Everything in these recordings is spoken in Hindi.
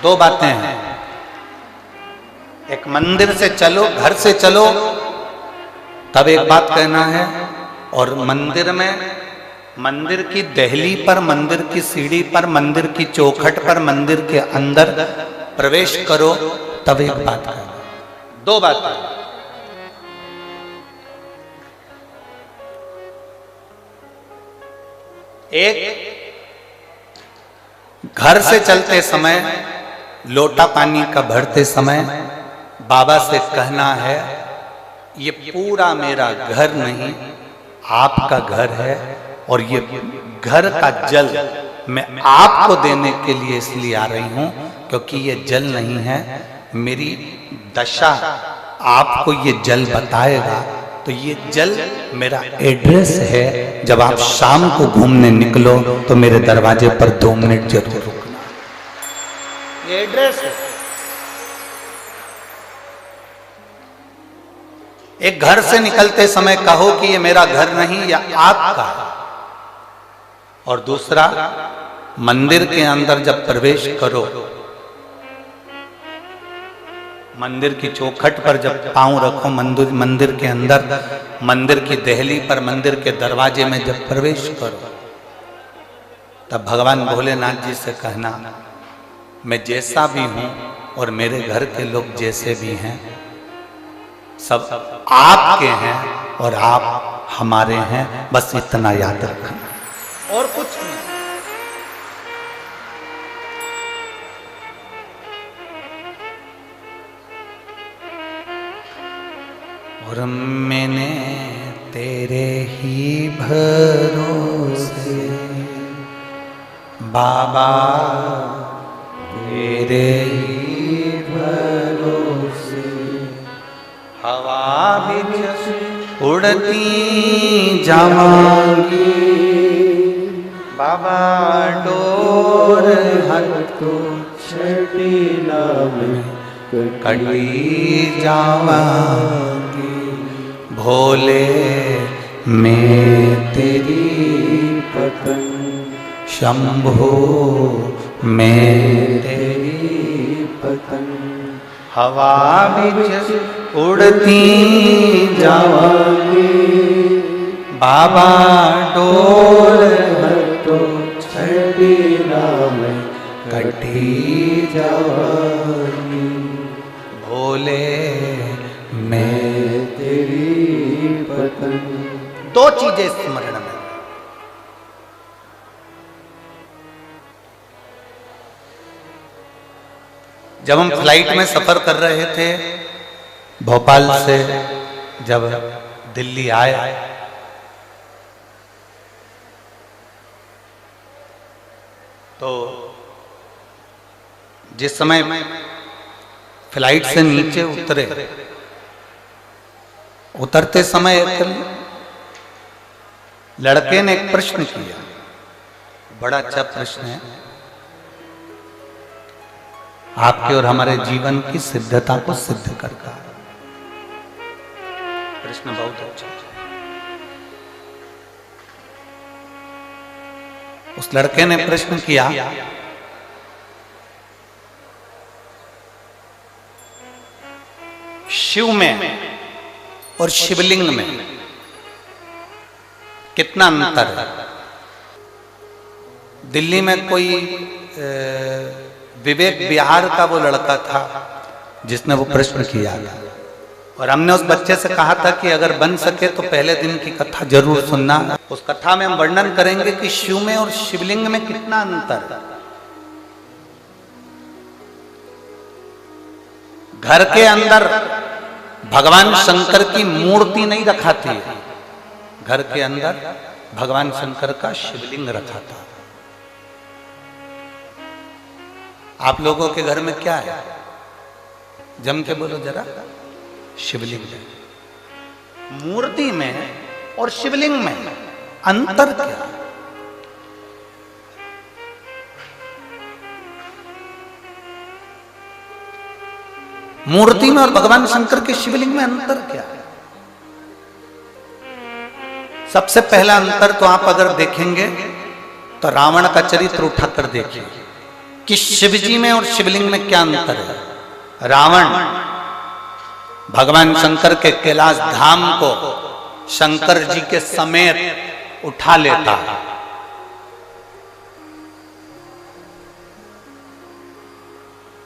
दो बातें हैं। एक मंदिर से चलो, घर से चलो, तब एक बात कहना है, और मंदिर में, मंदिर की दहली पर, मंदिर की सीढ़ी पर, मंदिर की चौखट पर, मंदिर के अंदर प्रवेश करो, तब एक बात कहना। दो बातें। एक, घर से चलते समय, लोटा पानी का भरते समय बाबा से कहना है, ये पूरा मेरा घर नहीं, आपका घर है, और ये घर का जल मैं आपको देने के लिए इसलिए आ रही हूं क्योंकि ये जल नहीं है, मेरी दशा आपको ये जल बताएगा। तो ये जल मेरा एड्रेस है, जब आप शाम को घूमने निकलो तो मेरे दरवाजे पर 2 मिनट जरूर रुकना। ये एड्रेस है। एक घर से निकलते समय कहो कि ये मेरा घर नहीं, या आपका है। और दूसरा, मंदिर के अंदर जब प्रवेश करो, मंदिर की चौखट पर जब पांव रखो, मंदिर के अंदर, मंदिर की दहली पर, मंदिर के दरवाजे में जब प्रवेश करो, तब भगवान भोलेनाथ जी से कहना, मैं जैसा भी हूं और मेरे घर के लोग जैसे भी हैं, सब आपके हैं और आप हमारे हैं, बस इतना याद रखना और कुछ नहीं। और मैंने तेरे ही भरोसे बाबा, तेरे ही भरोसे हवा बिच उड़ती जावांगी, बाबा डोर हर तो छटीला में कटी जावांगी, भोले मैं तेरी पतंग, शंभो मैं तेरी पतंग, हवा बिच उड़ती जावांगी, बाबा डोर हटो छटीला में कटी जावांगी, भोले मैं तेरी पतंग। दो चीजें स्मरण में। जब हम फ्लाइट में सफर कर रहे थे, भोपाल से जब दिल्ली आए, तो जिस समय फ्लाइट से नीचे उतरते समय एक लड़के ने एक प्रश्न किया, बड़ा अच्छा प्रश्न है, आपके और हमारे जीवन की सिद्धता को सिद्ध करता है। प्रश्न बहुत अच्छा है। उस लड़के ने प्रश्न किया, शिव में और शिवलिंग में कितना अंतर है? दिल्ली में कोई विवेक विहार का वो लड़का था जिसने वो प्रश्न किया था, और हमने उस बच्चे से कहा था कि अगर बन सके तो पहले दिन की कथा जरूर सुनना। उस कथा में हम वर्णन करेंगे कि शिव में और शिवलिंग में कितना अंतर है। घर के अंदर भगवान शंकर की मूर्ति नहीं रखा थी, घर के अंदर भगवान शंकर का शिवलिंग रखा था। आप लोगों के घर में क्या है? जम के बोलो जरा। शिवलिंग है। मूर्ति में और शिवलिंग में अंतर क्या है? मूर्ति में और भगवान शंकर के शिवलिंग में अंतर क्या है? सबसे पहला अंतर तो आप अगर देखेंगे तो रावण का चरित्र उठाकर देखिए। कि शिवजी में और शिवलिंग में क्या अंतर है। रावण भगवान शंकर के कैलाश धाम को शंकर जी के समेत उठा लेता है।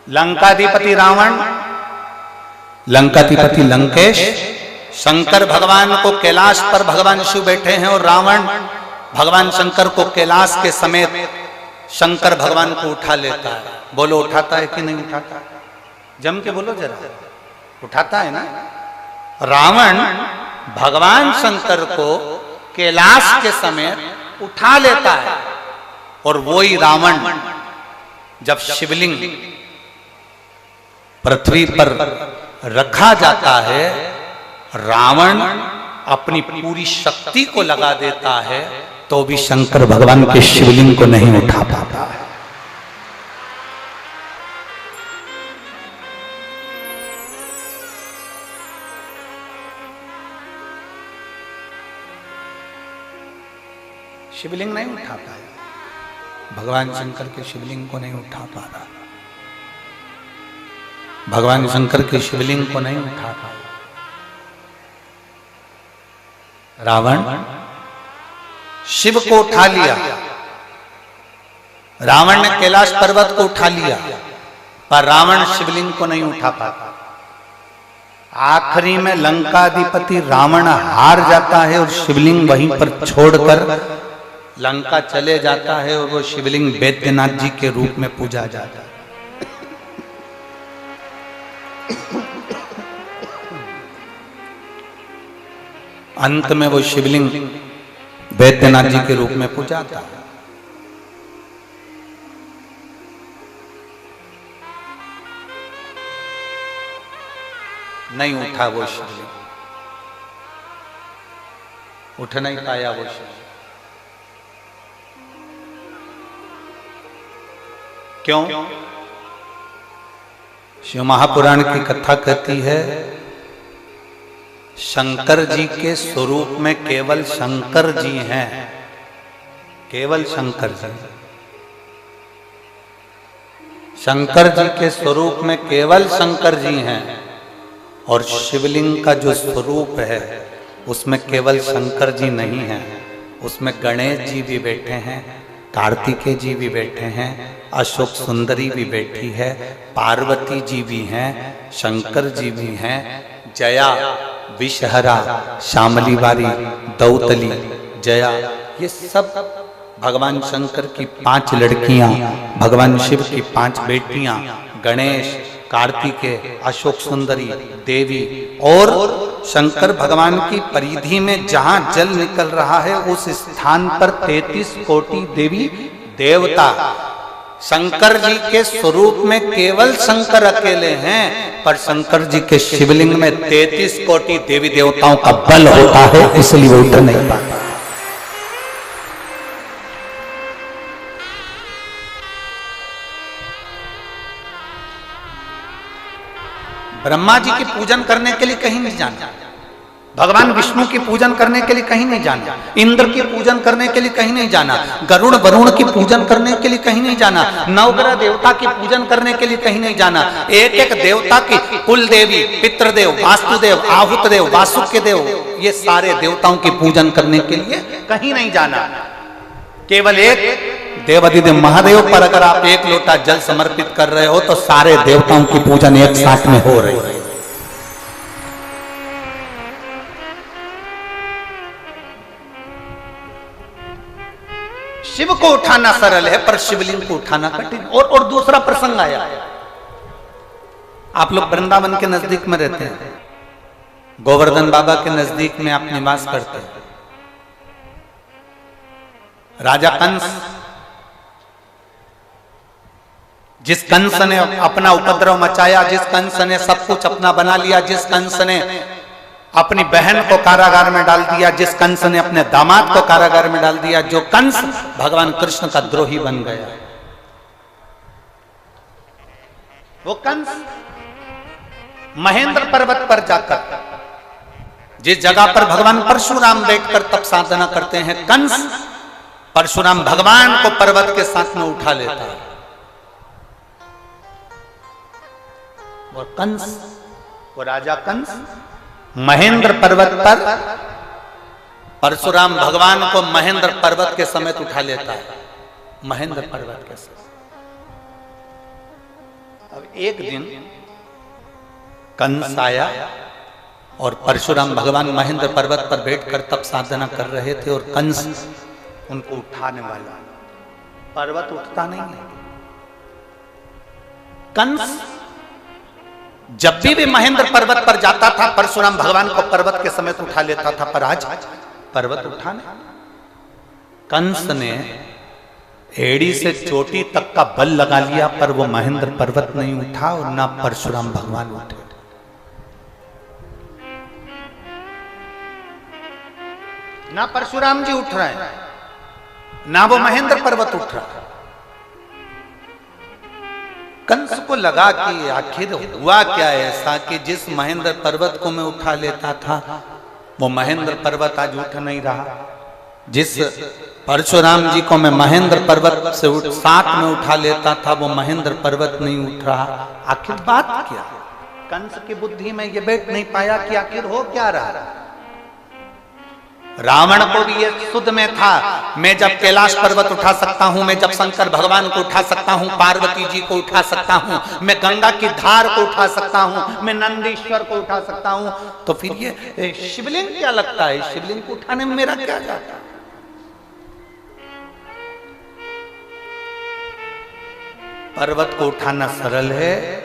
लंकाधिपति रावण, लंकाधिपति लंकेश, शंकर भगवान को कैलाश पर भगवान शिव बैठे हैं और रावण भगवान शंकर को कैलाश के समेत शंकर भगवान को उठा लेता है। बोलो उठाता है कि नहीं उठाता? जम के बोलो जरा, उठाता है ना। रावण भगवान शंकर को कैलाश के समेत उठा लेता है और वही रावण जब शिवलिंग पृथ्वी पर रखा जाता है, रावण अपनी पूरी शक्ति को लगा देता है तो भी शंकर भगवान के शिवलिंग को नहीं उठा पाता है। शिवलिंग नहीं उठा पाया, भगवान शंकर के शिवलिंग को नहीं उठा पा रहा, भगवान शंकर के शिवलिंग को नहीं उठा पाया। रावण शिव को उठा लिया, रावण ने कैलाश पर्वत को उठा लिया, पर रावण शिवलिंग को नहीं उठा पाता। आखिरी में लंकाधिपति रावण हार जाता है और शिवलिंग वहीं पर छोड़कर लंका चले जाता है और वो शिवलिंग वैद्यनाथ जी के रूप में पूजा जाता है। अंत में वो शिवलिंग वैद्यनाथ जी के रूप में पूजा था। नहीं उठा वो शिवलिंग, उठ नहीं पाया वो शिवलिंग। क्यों? शिव महापुराण की कथा कहती है शंकर जी के स्वरूप में केवल शंकर जी हैं, केवल शंकर जी। शंकर जी के स्वरूप में केवल शंकर जी हैं और शिवलिंग का जो स्वरूप है उसमें केवल शंकर जी नहीं हैं, उसमें गणेश जी भी बैठे हैं, कार्तिकेय जी भी बैठे हैं, अशोक सुंदरी भी बैठी है, पार्वती जी भी हैं, शंकर जी भी हैं, जया, विषहरा, शामली वारी, दौतली, जया, ये सब भगवान शंकर की 5 लड़कियां, भगवान शिव की 5 बेटियां, गणेश, कार्तिकेय, अशोक सुंदरी, देवी और शंकर भगवान की परिधि में जहां जल निकल रहा है उस स्थान पर 33 कोटि देवी देवता। शंकर जी के स्वरूप में केवल शंकर अकेले हैं, पर शंकर जी के शिवलिंग में 33 कोटि देवी देवताओं का बल होता है, इसलिए वो उठ नहीं पाता। ब्रह्मा जी की पूजन करने के लिए कहीं नहीं जाना, भगवान विष्णु की पूजन करने के लिए कहीं नहीं जाना, इंद्र की पूजन करने के लिए कहीं नहीं जाना, गरुड़ वरुण की पूजन करने के लिए कहीं नहीं जाना, नवग्रह देवता की पूजन करने के लिए कहीं नहीं जाना। एक एक देवता की कुल देवी, पितृदेव, वास्तुदेव, आहुतदेव, वासुकी देव, ये सारे देवताओं की पूजन करने के लिए कहीं नहीं जाना। केवल एक देवाधिदेव महादेव पर अगर आप 1 लोटा जल समर्पित कर रहे हो तो सारे देवताओं की पूजन एक साथ में हो रही है। शिव को उठाना सरल है पर शिवलिंग को उठाना कठिन। और दूसरा प्रसंग आया, आप लोग वृंदावन के नजदीक में रहते हैं, गोवर्धन बाबा के नजदीक में आप निवास करते हैं। राजा कंस, जिस कंस ने अपना उपद्रव मचाया, जिस कंस ने सब कुछ अपना बना लिया, जिस कंस ने अपनी बहन को कारागार में डाल दिया, जिस कंस ने अपने दामाद को कारागार में डाल दिया, जो कंस भगवान कृष्ण का द्रोही बन गया, वो कंस महेंद्र पर्वत पर जाकर जिस जगह पर भगवान परशुराम बैठकर तप साधना करते हैं, कंस परशुराम भगवान को पर्वत के साथ में उठा लेता है और कंस, वो राजा कंस महेंद्र पर्वत पर परशुराम भगवान को महेंद्र पर्वत के समेत उठा लेता है, महेंद्र पर्वत के समेत। अब एक दिन कंस आया और परशुराम भगवान महेंद्र पर्वत पर बैठकर तप साधना कर रहे थे और कंस उनको उठाने वाला, पर्वत उठता नहीं है। कंस जब भी महेंद्र पर्वत पर जाता था परशुराम भगवान को पर्वत के समेत उठा लेता था, पर आज पर्वत उठा नहीं। कंस ने एड़ी से चोटी तक का बल लगा लिया पर वो महेंद्र पर्वत नहीं उठा और ना परशुराम भगवान उठे। ना परशुराम जी उठ रहे हैं, ना वो महेंद्र पर्वत उठ रहा है। कंस को लगा कि आखिर हुआ क्या ऐसा कि जिस महेंद्र पर्वत को मैं उठा लेता था वो महेंद्र पर्वत आज उठ नहीं रहा, जिस परशुराम जी को मैं महेंद्र पर्वत से साथ में उठा लेता था वो महेंद्र पर्वत नहीं उठ रहा। आखिर बात क्या? कंस की बुद्धि में ये बैठ नहीं पाया कि आखिर हो क्या रहा। रावण को भी ये सुध में था, मैं जब कैलाश पर्वत उठा सकता हूं, मैं जब शंकर भगवान को उठा सकता हूं, पार्वती जी को उठा सकता हूं, मैं गंगा की धार को उठा सकता हूं, मैं नंदीश्वर को उठा सकता हूं, तो फिर ये शिवलिंग क्या लगता है? शिवलिंग को उठाने में मेरा क्या जाता है? पर्वत को उठाना सरल है,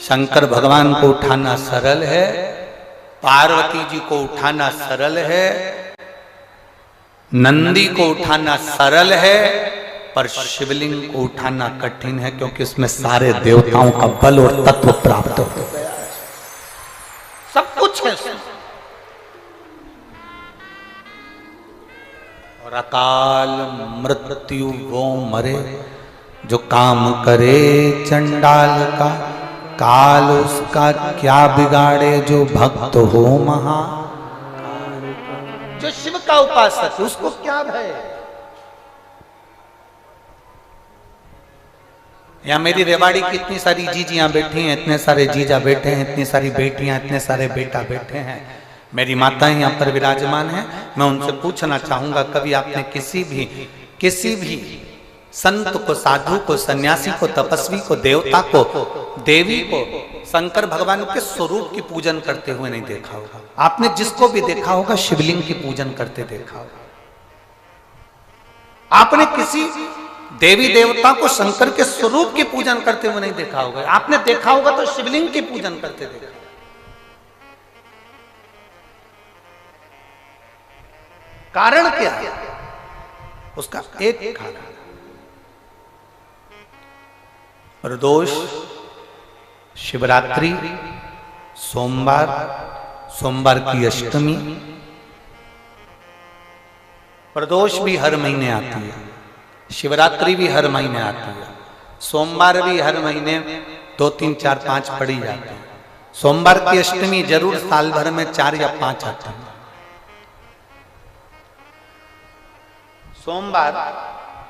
शंकर भगवान को उठाना सरल है, पार्वती जी को उठाना सरल है, नंदी को उठाना सरल है, पर शिवलिंग को उठाना कठिन है क्योंकि इसमें सारे देवताओं का बल और तत्व प्राप्त हो गया है, सब कुछ है। और अकाल मृत्यु वो मरे जो काम करे चंडाल का, काल उसका क्या बिगाड़े जो भक्त हो महा। जो शिव का उपासक है उसको क्या भय? यहां मेरी रेवाड़ी की इतनी सारी जीजियां बैठी हैं, इतने सारे जीजा बैठे हैं, इतनी सारी बेटियां, इतने सारे बेटा बैठे हैं, मेरी माताएं यहाँ पर विराजमान हैं। मैं उनसे पूछना चाहूंगा, कभी आपने किसी भी संत को, साधु को, सन्यासी को, तपस्वी को, देवता को, देवी को शंकर भगवान के स्वरूप की पूजन करते हुए नहीं देखा होगा? आपने जिसको भी देखा होगा शिवलिंग की पूजन करते देखा होगा। आपने किसी देवी देवता को शंकर के स्वरूप की पूजन करते हुए नहीं देखा होगा। आपने देखा होगा तो शिवलिंग की पूजन करते देखा। कारण क्या है? उसका एक कारण, प्रदोष, शिवरात्रि, सोमवार की अष्टमी। प्रदोष भी हर महीने आती है, शिवरात्रि भी हर महीने आती है, सोमवार भी हर महीने 2, 3, 4, 5 पड़ी जाती है। सोमवार की अष्टमी जरूर साल भर में 4 या 5 आती है। सोमवार,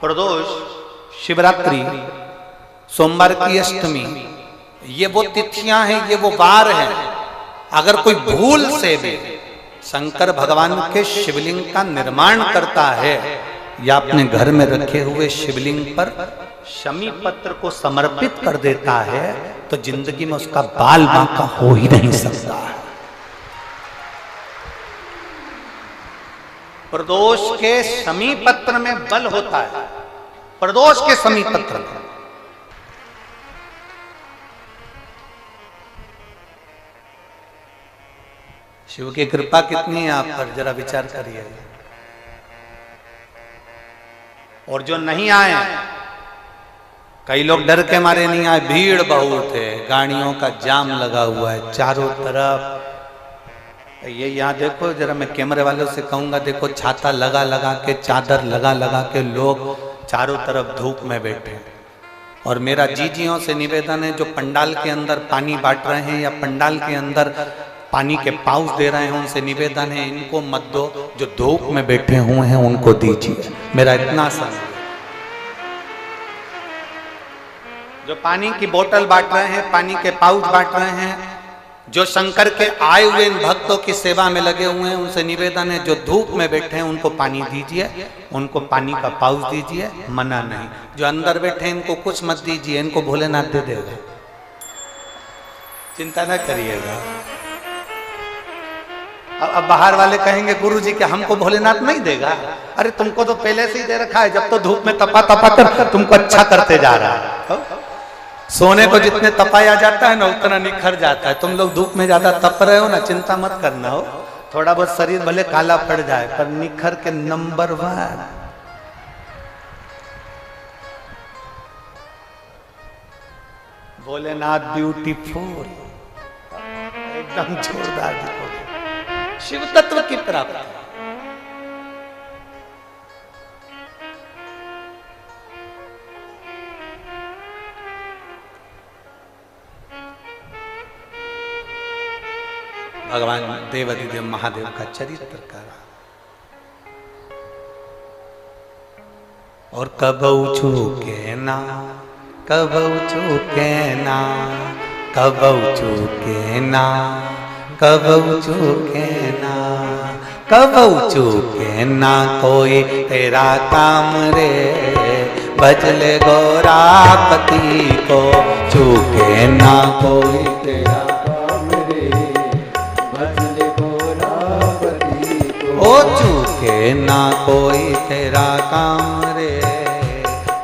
प्रदोष, शिवरात्रि, सोमवार की अष्टमी, ये वो तिथियां हैं, ये वो वार हैं। अगर कोई भूल से भी शंकर भगवान के शिवलिंग का निर्माण करता है या अपने घर में रखे हुए शिवलिंग पर शमी पत्र को समर्पित कर देता है तो जिंदगी में उसका बाल बांका हो ही नहीं सकता है। प्रदोष के शमी पत्र में बल होता है, प्रदोष के शमी पत्र में। शिव की कृपा कितनी है आप पर, जरा विचार करिए। और जो नहीं आए, कई लोग डर के मारे नहीं आए, भीड़ बहुत है, गाड़ियों का जाम लगा हुआ है चारों तरफ। ये यहाँ देखो, जरा मैं कैमरे वालों से कहूंगा, देखो छाता लगा लगा के, चादर लगा लगा के लोग चारों तरफ धूप में बैठे। और मेरा जीजियों से निवेदन है, जो पंडाल के अंदर पानी बांट रहे हैं या पंडाल के अंदर पानी के पाउच दे रहे हैं, उनसे निवेदन है इनको मत दो, जो धूप में बैठे हुए हैं उनको दीजिए। मेरा इतना सा जो पानी की बोतल बांट रहे हैं, पानी के पाउच बांट रहे हैं, जो शंकर के आए हुए इन भक्तों की सेवा में लगे हुए हैं, उनसे निवेदन है जो धूप में बैठे हैं उनको पानी दीजिए, उनको पानी का पाउच दीजिए, मना नहीं। जो अंदर बैठे हैं इनको कुछ मत दीजिए, इनको भोलेनाथ दे देगा, चिंता न करिएगा। अब बाहर वाले कहेंगे गुरुजी कि हमको भोलेनाथ नहीं देगा। अरे तुमको तो पहले से ही दे रखा है, जब तो धूप में तपा तपा कर तुमको अच्छा करते जा रहा है। सोने को जितने तपाया जाता है ना उतना निखर जाता है। तुम लोग धूप में ज्यादा तप रहे हो ना, चिंता मत करना हो, थोड़ा बहुत शरीर भले काला पड़ जाए पर निखर के नंबर 1। भोलेनाथ ब्यूटीफुल, एकदम जोरदार दिखोगे, शिव तत्व की प्राप्ति। भगवान देवाधिदेव महादेव का चरित्र करा। और कबऊ चूके ना, कबऊ चूके ना, कबऊ चूके ना, कबऊ चूके ना, कबऊ चूके ना कोई तेरा काम रे, भजले गौरापति को चूके ना कोई तेरा काम रे, भजले गौरापति को चूके ना कोई तेरा काम रे,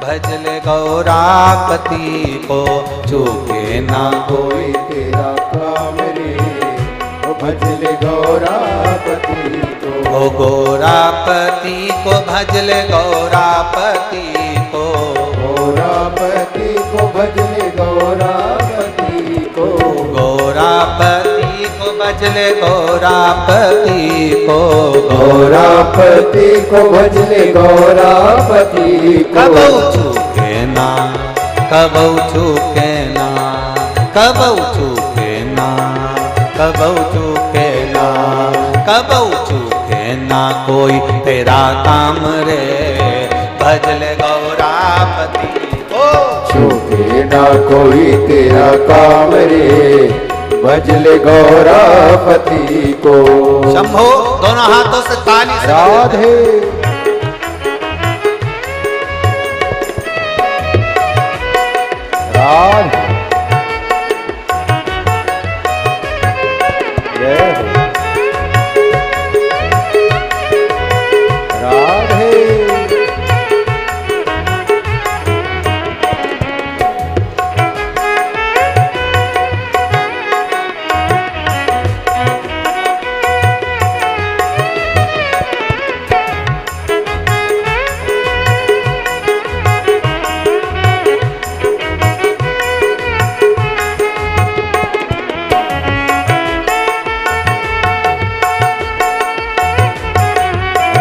भजले गौरापति को चूके ना कोई तेरा काम रे, भजले गौरापति को, ओ गौरापति को भजले गौरापति को, गौरापति को भजले गौरापति को, गौरापति को भजले गौरापति को, गौरापति को भजले गौरापति को, कबऊ चूके ना, कबऊ चूके ना, कबऊ चूके ना, कबऊ चूके ना, कबऊ चूके ना कोई तेरा काम रे, भजले गौरापति को चूके ना कोई तेरा काम रे, भजले गौरापति को। शंभो दोनों हाथों से ताली से राधे।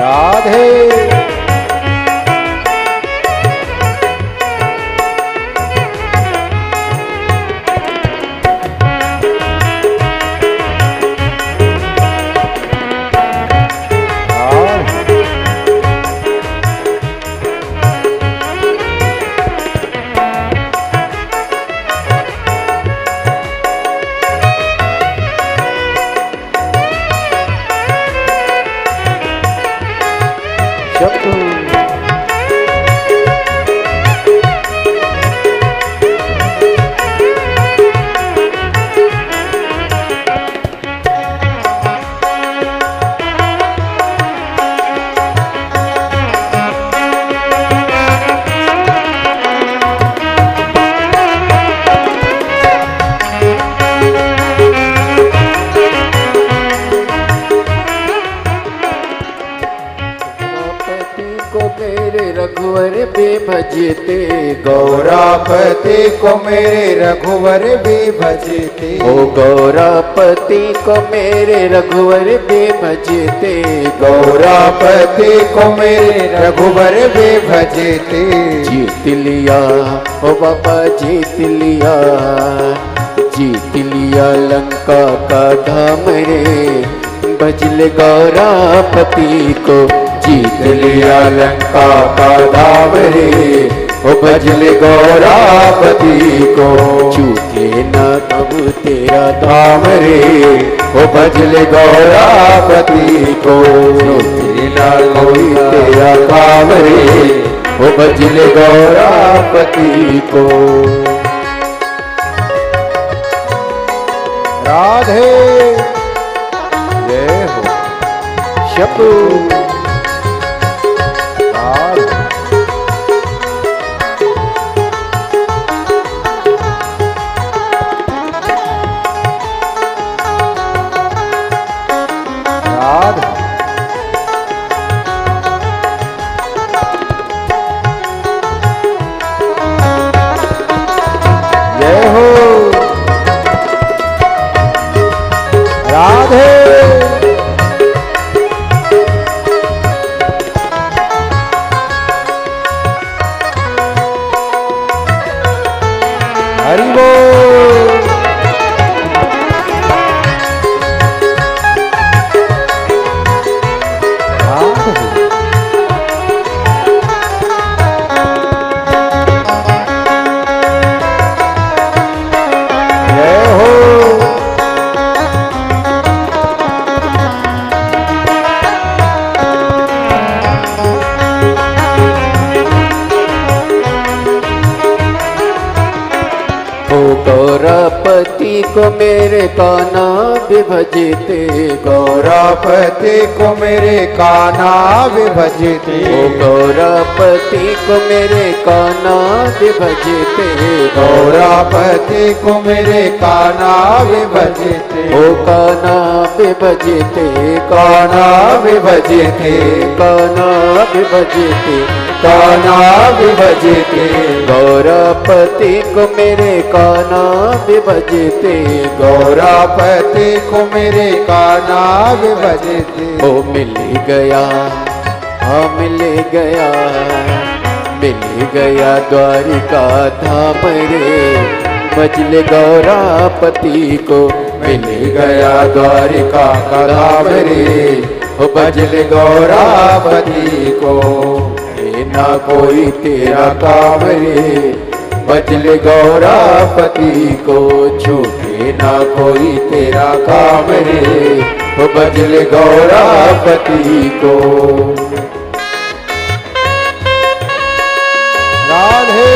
राधे भजते गौरापति को मेरे रघुवर भी भजते, ओ गौरापति को मेरे रघुवर भी भजते, गौरापति को मेरे रघुवर भी भजते। जीत लिया ओ बाबा जीत लिया, जीत लिया लंका का धाम रे, भजले गौरापति को जीत लिया लंका का धाम रे, ओ भजले गौरापति को, चूके न कबू तेरा धाम रे, ओ भजले गौरापति को, चूके न कोई तेरा काम रे, ओ भजले गौरापति को। राधे जय हो शंभू। हरि बोल। जय हो। गौरापति को मेरे काना भी भजते, गौरापति को मेरे काना भी भजते, ओ गौरापति को मेरे काना भी भजते, गौरापति को मेरे काना भी भजते, ओ काना भी भजते, काना भी भजते, काना भी भजते, काना भी भजते, गौरापति को मेरे काना भी भजते, गौरापति को मेरे काना भी भजते। ओ मिल गया, हाँ मिल गया, मिल गया द्वारिका धाम रे, भजले गौरापति को, मिल गया द्वारिका का धाम रे, ओ भजले गौरापति को, ना कोई तेरा काम रे, भजले गौरापति को, छूटे ना कोई तेरा काम रे, वो भजले गौरापति को। राधे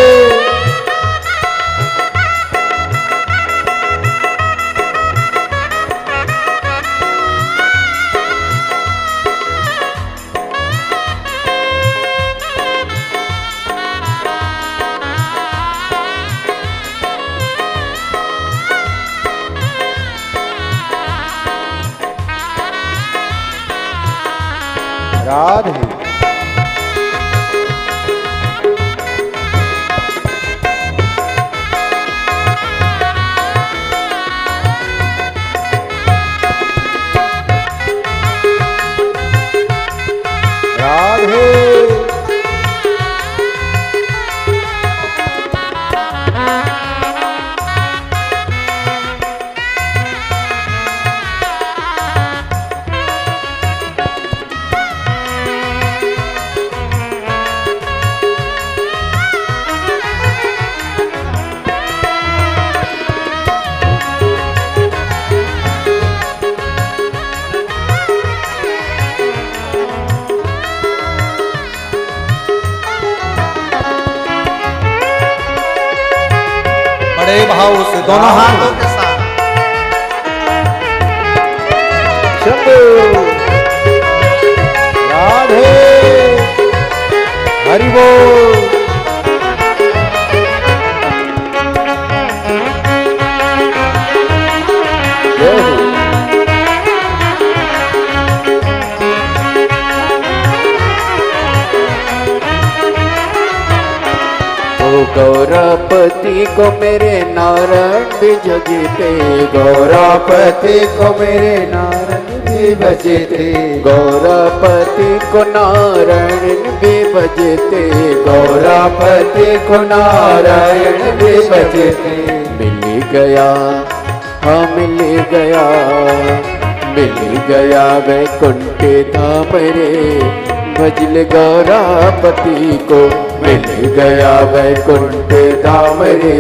राधे राधे बड़े भाव से दोनों हाथों के साथ शंभू। राधे हरि बोल। जय हो। ओ गौरापति को मेरे नारायण भी जगते, गौरापति को मेरे नारायण भी भजते, गौरापति को नारायण भी भजते, गौरापति को नारायण भी भजते। मिल गया, हाँ मिल गया, मिल गया वैकुंठ धाम रे, भजल गौरापति को मिल गया वैकुंठ धाम रे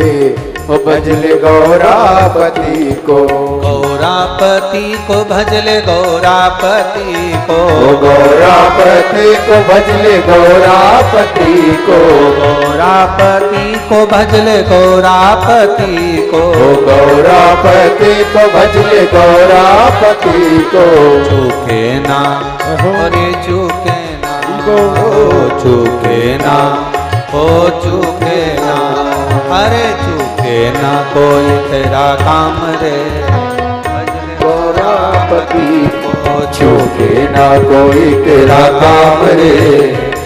ओ भजल गौरापति को गौरापति को भजले गौरापति को ओ गौरापति को भजले गौरापति को गौरापति को भजले गौरापति को ओ गौरापति को भजले गौरापति को चूके ना अरे चूके ना ओ चूके ना ओ चूके ना अरे चूके ना कोई तेरा काम रे भजले गौरापति को चूके ना कोई तेरा काम रे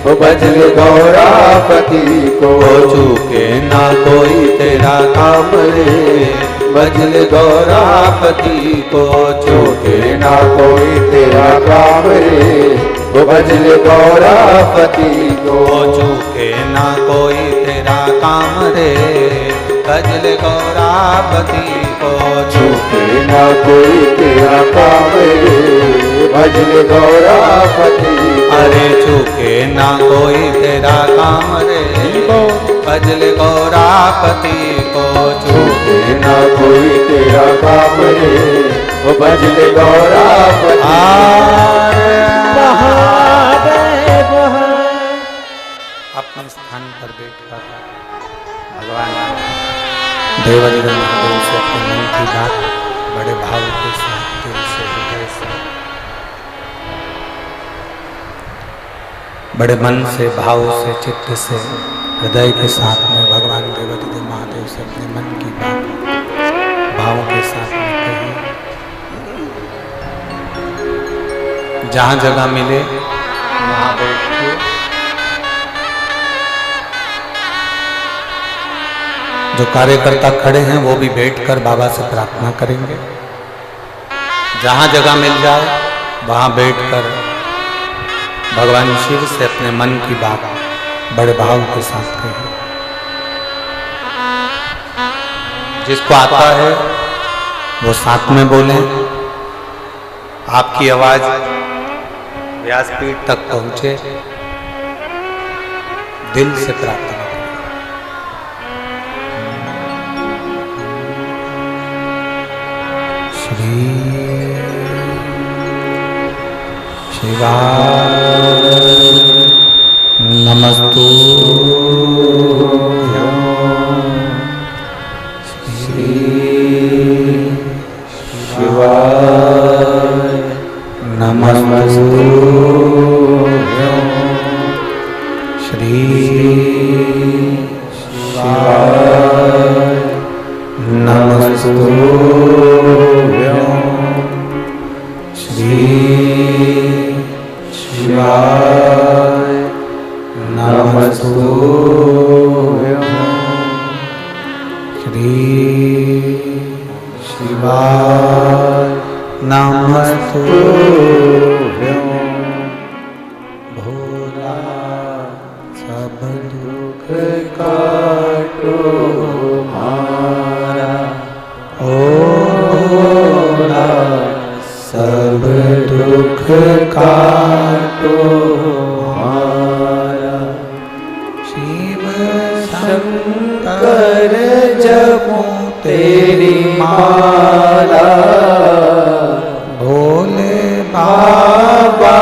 ओ भजल गौरापति को चूके ना कोई तेरा काम रे भजल गौरापति को चूके ना कोई तेरा काम रे ओ भजल गौरापति को चूके ना कोई तेरा काम रे भजल गौरापति को चूके ना कोई तेरा काम रे भजल गौरापति अरे चूके ना कोई तेरा काम रे भजल गौरापति को चूके ना कोई तेरा काम रे ओ भजल गौरापति अपने स्थान पर बैठकर भगवान देवादिदेव महादेव से अपने मन की बात बड़े भाव के साथ दिल से हृदय से बड़े मन से भाव से चित्त से हृदय के साथ में भगवान देवादिदेव महादेव से अपने मन की बात भाव के साथ में कही। जहाँ जगह मिले वहाँ बैठ के जो कार्यकर्ता खड़े हैं वो भी बैठकर बाबा से प्रार्थना करेंगे। जहाँ जगह मिल जाए वहाँ बैठकर भगवान शिव से अपने मन की बात बड़े भाव के साथ कहें। जिसको आता है वो साथ में बोले। आपकी आवाज व्यासपीठ तक पहुंचे। दिल से प्रार्थना करें। श्री शिवाय नमस्तु श्री शिवाय नमस्तु श्री शिवाय नमस्तु श्री शिवाय नमस्तु श्री शिवाय नमस्तु भोला सब दुख काटो मारा ओ भोला सब दुख काटो मारा शिव शंकर जपो तेरी माला भोले बाबा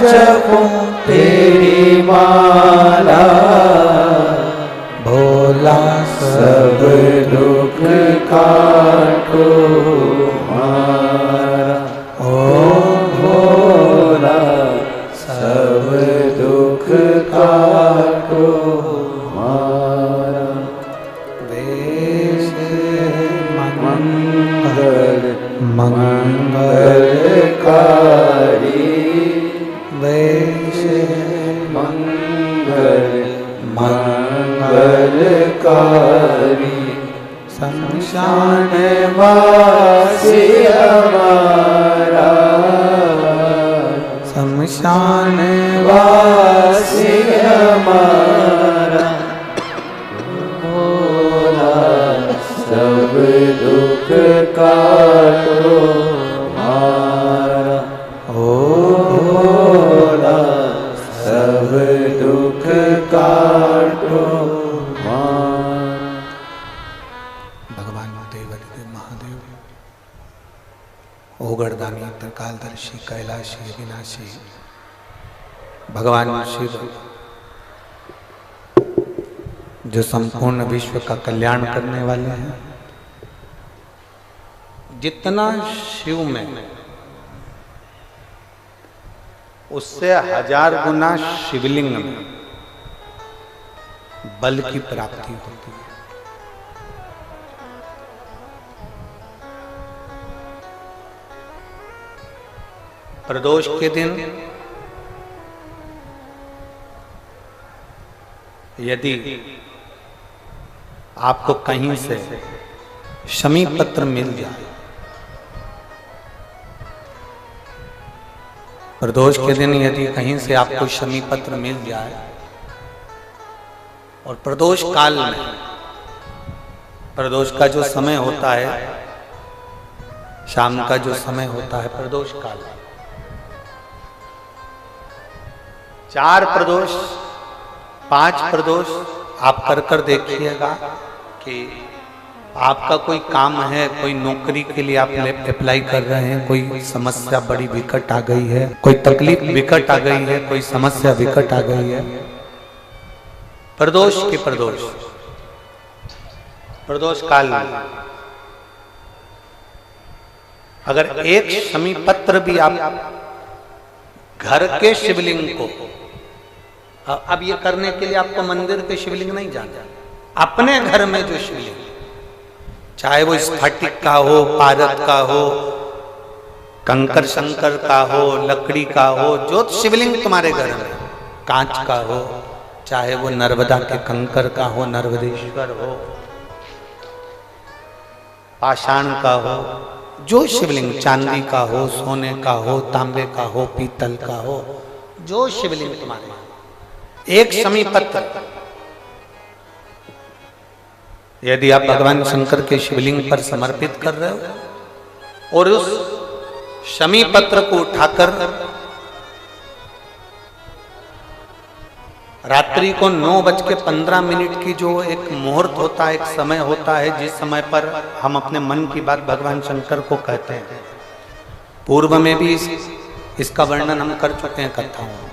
जपो तेरी माला भोला सब दुख काटो मारा ओ भोला सब दुख काटो मारा देश मंगल मंगल कारी देश मंगल मंगलकारी शमशान वासी हमारा शमशान वासी हमारा भोला सब दुख काटो मारा ओ भोला भगवान देवादिदेव महादेव, ओगरदानी, त्रिकालदर्शी, कैलाशी, अविनाशी, भगवान शिव जो संपूर्ण विश्व का कल्याण करने वाले हैं। जितना शिव में उससे 1000 गुना शिवलिंग में बल की प्राप्ति होती है। प्रदोष के दिन यदि आपको कहीं से शमी पत्र मिल जाए, प्रदोष के दिन यदि कहीं से आपको शमी पत्र मिल जाए और प्रदोष काल में, प्रदोष का जो समय होता है, शाम का जो समय होता है प्रदोष काल, 4 प्रदोष 5 प्रदोष आप कर देखिएगा कि आपका कोई काम है, कोई नौकरी के लिए आप अप्लाई कर रहे हैं, कोई समस्या बड़ी विकट आ गई है, कोई तकलीफ विकट आ गई है, कोई समस्या विकट आ गई है, प्रदोष के प्रदोष काल में अगर एक शमी पत्र भी आप घर के शिवलिंग को, अब ये करने के लिए आपको मंदिर के शिवलिंग नहीं जाना, अपने घर में जो शिवलिंग, चाहे वो स्फटिक का हो, पारद का हो, कंकर शंकर का हो, लकड़ी का हो, जो शिवलिंग तुम्हारे घर में, कांच का हो, चाहे वो नर्मदा के कंकर का हो, नर्मदेश्वर हो, पाषाण का हो, जो शिवलिंग, चांदी का हो, सोने का हो, तांबे का हो, पीतल का हो, जो शिवलिंग तुम्हारे, एक शमी पत्र यदि आप भगवान शंकर के शिवलिंग पर समर्पित कर रहे हो और उस शमी पत्र को उठाकर रात्रि को 9:15 की जो एक मुहूर्त होता है, एक समय होता है, जिस समय पर हम अपने मन की बात भगवान शंकर को कहते हैं, पूर्व में भी इसका वर्णन हम कर चुके हैं कथाओं में।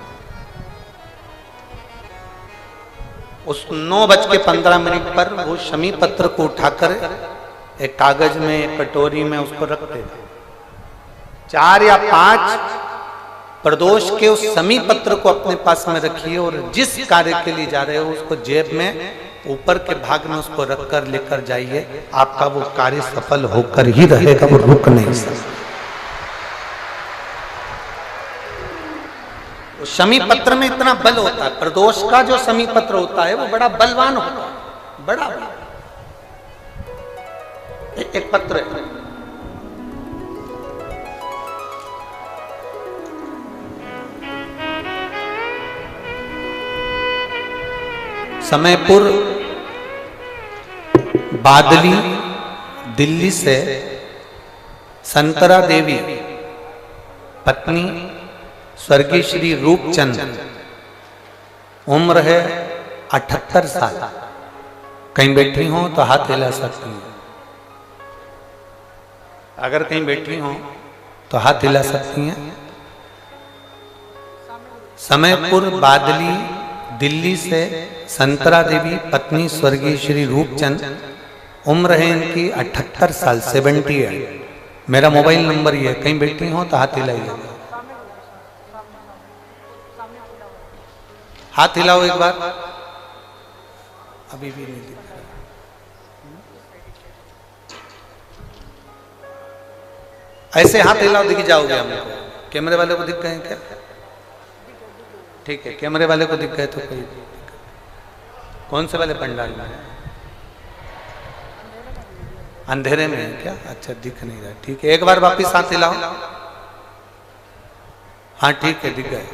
उस 9:15 पर वो शमी पत्र को उठाकर एक कागज में, एक कटोरी में उसको रखते थे। 4 या 5 प्रदोष के उस शमी पत्र को अपने पास में रखिए और जिस कार्य के लिए जा रहे हो उसको जेब में ऊपर के भाग में उसको रखकर लेकर जाइए, आपका वो कार्य सफल होकर ही रहेगा, वो रुक नहीं सकता। शमी पत्र में इतना बल होता है, प्रदोष का जो शमी पत्र होता है वो बड़ा बलवान होता है, बड़ा एक पत्र है। समयपुर बादली दिल्ली से संतरा देवी पत्नी स्वर्गीय श्री रूपचंद, उम्र है 78 साल। कहीं बैठी हो तो हाथ हिला सकती हैं, अगर कहीं बैठी हो तो हाथ हिला सकती हैं। समयपुर बादली दिल्ली से संतरा देवी पत्नी स्वर्गीय श्री रूपचंद, उम्र है इनकी 78 साल, 78। मेरा मोबाइल नंबर ये है, कहीं बैठी हो तो हाथ हिलाइए, हाथ हिलाओ एक बार, अभी भी नहीं दिख रहा। ऐसे हाथ हिलाओ, दिख जाओगे हमको। कैमरे वाले को दिख गए क्या? ठीक है, कैमरे वाले को दिख गए तो कोई। कौन से वाले पंडाल में? अंधेरे में है क्या? अच्छा, दिख नहीं रहा। ठीक है, एक बार वापिस हाथ हिलाओ। हाँ ठीक है, दिख गए।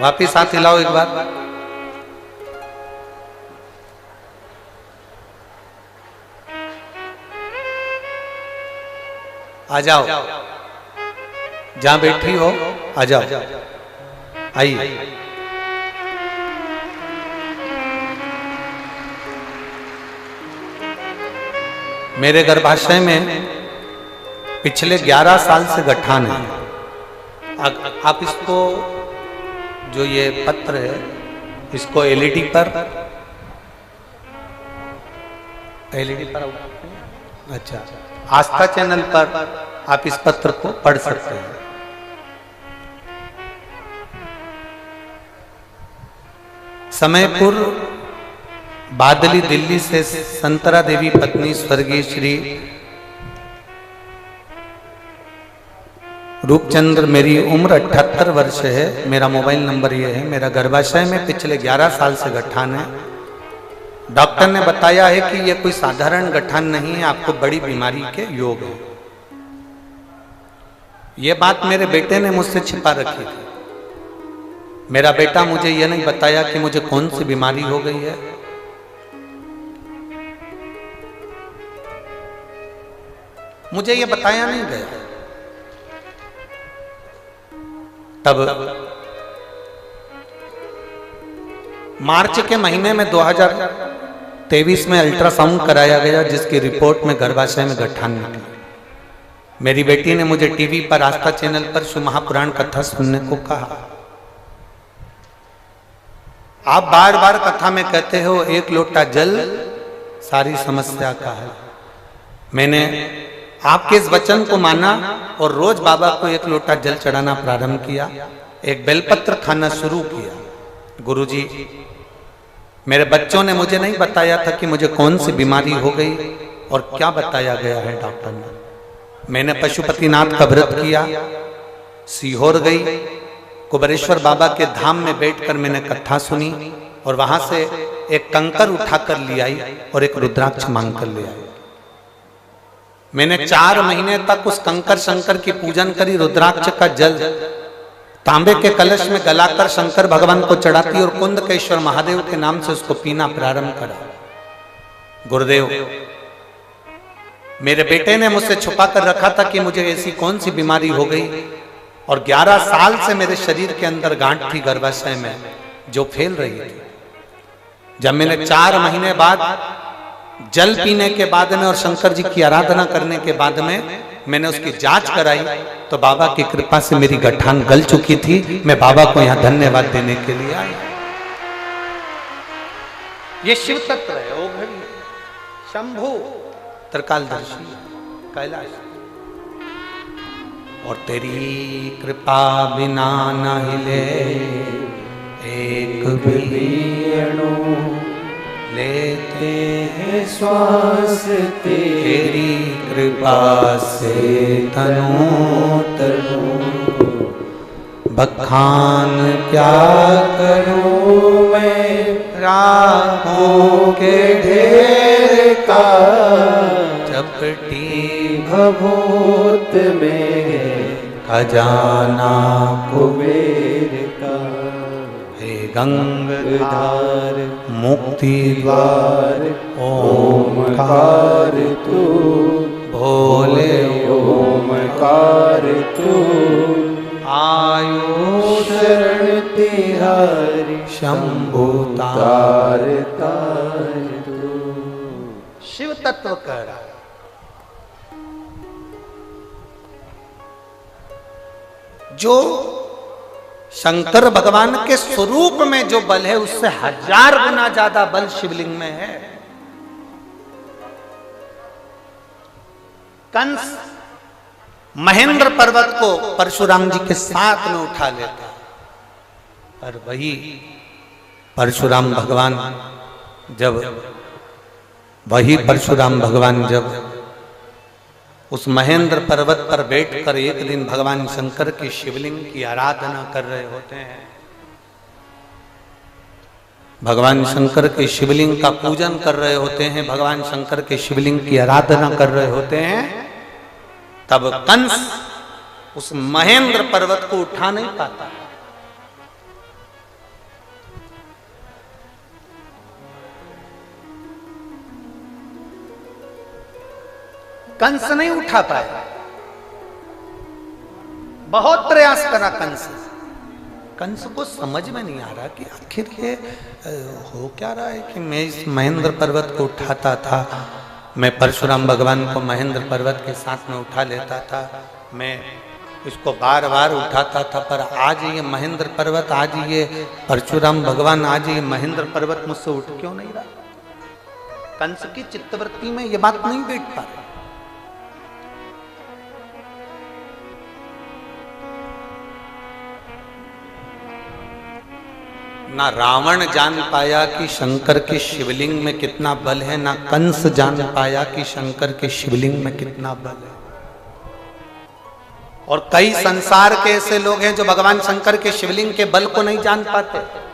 वापिस हाथ हिलाओ एक बार। आ जाओ, जहां बैठी हो आ जाओ, आइए। मेरे गर्भाशय में पिछले 11 साल से गठान है। आप इसको, जो ये पत्र है, इसको एलईडी पर अच्छा, आस्था चैनल पर आप इस पत्र को पढ़ सकते हैं। समयपुर बादली दिल्ली से संतरा देवी पत्नी स्वर्गीय श्री रूपचंद्र, मेरी उम्र 78 वर्ष है, मेरा मोबाइल नंबर ये है, मेरा गर्भाशय में पिछले 11 साल से गठान है। डॉक्टर ने बताया है कि यह कोई साधारण गठान नहीं है, आपको बड़ी बीमारी के योग है। यह बात मेरे बेटे ने मुझसे छिपा रखी थी। मेरा बेटा मुझे यह नहीं बताया कि मुझे कौन सी बीमारी हो गई है। मुझे यह बताया नहीं गया। तब मार्च के महीने में 2023 में अल्ट्रासाउंड कराया गया, जिसकी रिपोर्ट में गर्भाशय में गठान निकली। मेरी बेटी ने मुझे टीवी पर आस्था चैनल पर शिव महापुराण कथा सुनने को कहा। आप बार बार कथा में कहते हो एक लोटा जल सारी समस्या का है। मैंने आपके इस वचन को माना और रोज बाबा को एक लोटा जल चढ़ाना प्रारंभ किया, एक बेलपत्र खाना शुरू किया। गुरुजी, मेरे बच्चों ने मुझे नहीं बताया था कि मुझे कौन सी बीमारी हो गई और क्या बताया गया है डॉक्टर ने। मैंने पशुपतिनाथ का व्रत किया, सीहोर गई, कुबेरेश्वर बाबा के धाम में बैठकर मैंने कथा सुनी और वहां से एक कंकर उठाकर ले आई और एक रुद्राक्ष मांग कर ले आई। मैंने 4 महीने तक उस कंकर शंकर की पूजन करी। रुद्राक्ष का जल तांबे के कलश में गलाकर शंकर भगवान को चढ़ाती और कुंदकेश्वर महादेव के नाम से उसको पीना प्रारंभ करा। गुरुदेव, मेरे बेटे ने मुझसे छुपा कर रखा था कि मुझे ऐसी कौन सी बीमारी हो गई, और 11 साल से मेरे शरीर के अंदर गांठ थी गर्भाशय में जो फैल रही थी। जब मैंने 4 महीने बाद जल पीने के बाद में और शंकर जी की आराधना करने के बाद में मैंने उसकी जांच कराई तो बाबा की कृपा से मेरी गठान गल चुकी थी। मैं बाबा को यहाँ धन्यवाद देने के लिए आया। ये शिव तत्व है, ओ घड़ी शंभु त्रिकालदर्शी कैलाश, और तेरी कृपा बिना न हिले एक भी अणु, लेते हैं श्वास तेरी कृपा से तनु तनु। बखान क्या करूं मैं राहों के ढेर का, चपटी भभूत में खजाना कुबेर का। हे गंगाधार मुक्ति द्वार ओमकार तू, भोले ओमकार तू। आयु शरण तिहारी शंभु तार तार तू। शिव तत्व कर जो शंकर भगवान के स्वरूप में जो बल है उससे 1000 गुना ज्यादा बल शिवलिंग में है। कंस महेंद्र पर्वत को परशुराम जी के साथ में उठा लेता, पर वही परशुराम भगवान जब उस महेंद्र पर्वत पर बैठकर एक दिन भगवान शंकर की शिवलिंग की आराधना कर रहे होते हैं, भगवान शंकर के शिवलिंग का पूजन कर रहे होते हैं, भगवान शंकर के शिवलिंग की आराधना कर रहे होते हैं, तब कंस उस महेंद्र पर्वत को उठा नहीं पाता। कंस नहीं उठा पाया। बहुत प्रयास करा कंस। कंस को समझ में नहीं आ रहा कि आखिर ये हो क्या रहा है कि मैं इस महेंद्र पर्वत को उठाता था, मैं परशुराम भगवान को महेंद्र पर्वत के साथ में उठा लेता था, मैं इसको बार बार उठाता था, पर आज ये महेंद्र पर्वत, आज ये परशुराम भगवान, आज ये महेंद्र पर्वत मुझसे उठ क्यों नहीं रहा? कंस की चित्तवृत्ति में ये बात नहीं बैठ पा रही। ना रावण जान पाया कि शंकर के शिवलिंग में कितना बल है, ना कंस जान पाया कि शंकर के शिवलिंग में कितना बल है। और कई संसार के ऐसे लोग हैं जो भगवान शंकर के शिवलिंग के बल को नहीं जान पाते।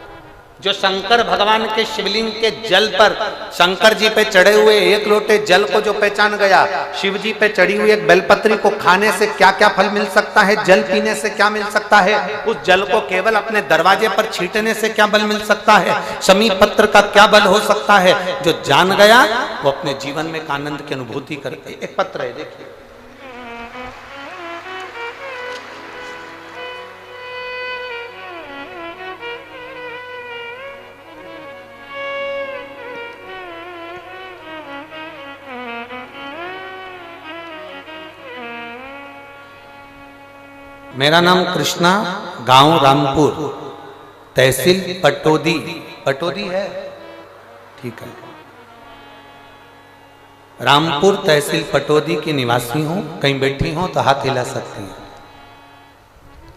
जो शंकर भगवान के शिवलिंग के जल पर, शंकर जी पे चढ़े हुए एक लोटे जल को जो पहचान गया, शिव जी पे चढ़ी हुई एक बेलपत्री को खाने से क्या क्या फल मिल सकता है, जल पीने से क्या मिल सकता है, उस जल को केवल अपने दरवाजे पर छींटने से क्या बल मिल सकता है, शमी पत्र का क्या बल हो सकता है, जो जान गया वो अपने जीवन में एक आनंद की अनुभूति करके। एक पत्र है, देखिए, मेरा नाम कृष्णा, गांव रामपुर, तहसील पटोदी। पटोदी है, ठीक है। रामपुर तहसील पटोदी की निवासी हूं। कहीं बैठी हो तो हाथ हिला सकती हैं।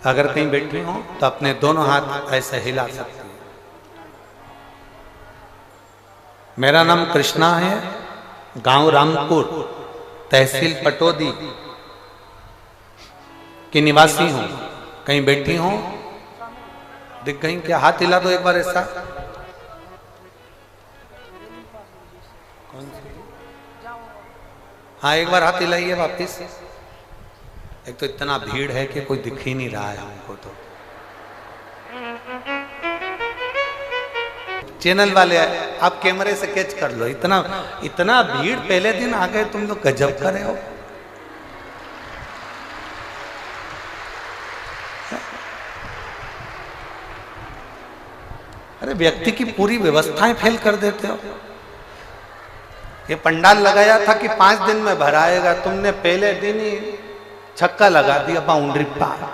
अगर कहीं बैठी हो तो अपने दोनों हाथ ऐसे हिला सकती हैं। मेरा नाम कृष्णा है, गांव रामपुर, तहसील पटोदी की निवासी हूं। कहीं बैठी हूं, दिख गई क्या? हाथ हिला दो एक बार ऐसा। कौन सी? हाँ, एक बार हाथ हिलाइए वापिस। एक तो इतना भीड़ है कि कोई दिख ही नहीं रहा है हमको। तो चैनल वाले आप कैमरे से कैच कर लो। इतना भीड़, पहले दिन आ गए तुम लोग, गजब कर रहे हो। अरे व्यक्ति की पूरी व्यवस्थाएं फेल कर देते हो। ये पंडाल लगाया था कि 5 दिन में भराएगा, तुमने पहले दिन ही छक्का लगा दिया, बाउंड्री पार।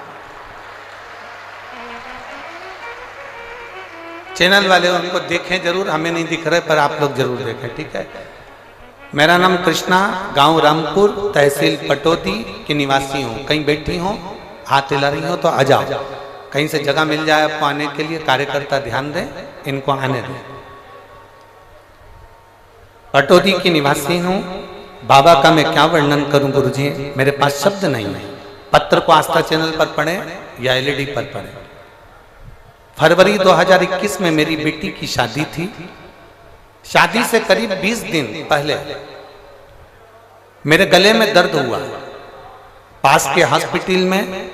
चैनल वाले उनको देखें जरूर, हमें नहीं दिख रहे पर आप लोग जरूर देखें, ठीक है। मेरा नाम कृष्णा, गांव रामपुर, तहसील पटोदी की निवासी हूँ। कहीं बैठी हो, हाथ हिला रही हो तो आ जाओ। कहीं से जगह मिल जाए आपको आने के लिए, कार्यकर्ता ध्यान दें, इनको आने दें। पटोदी की निवासी हूँ। बाबा का मैं क्या वर्णन करूं गुरुजी, मेरे पास शब्द नहीं है। पत्र को आस्था चैनल पर पढ़ें या एलईडी पर पढ़ें। फरवरी 2021 में मेरी बेटी की शादी थी। शादी से करीब 20 दिन पहले मेरे गले में दर्द हुआ। पास के हॉस्पिटल में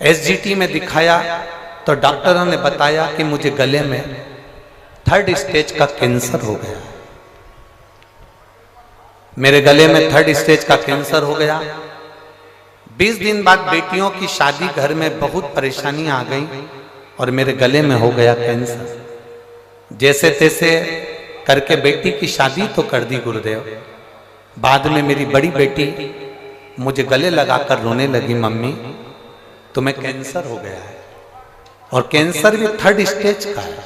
एसजीटी में दिखाया तो डॉक्टरों ने बताया कि मुझे गले में 3rd स्टेज का कैंसर हो गया। मेरे गले में 3rd स्टेज का कैंसर हो गया। 20 दिन बाद बेटियों की शादी, घर में बहुत परेशानी आ गई और मेरे गले में हो गया कैंसर। जैसे तैसे करके बेटी की शादी तो कर दी गुरुदेव। बाद में मेरी बड़ी बेटी मुझे गले लगाकर रोने लगी, मम्मी तुम्हें कैंसर हो गया है और कैंसर भी 3rd स्टेज का है।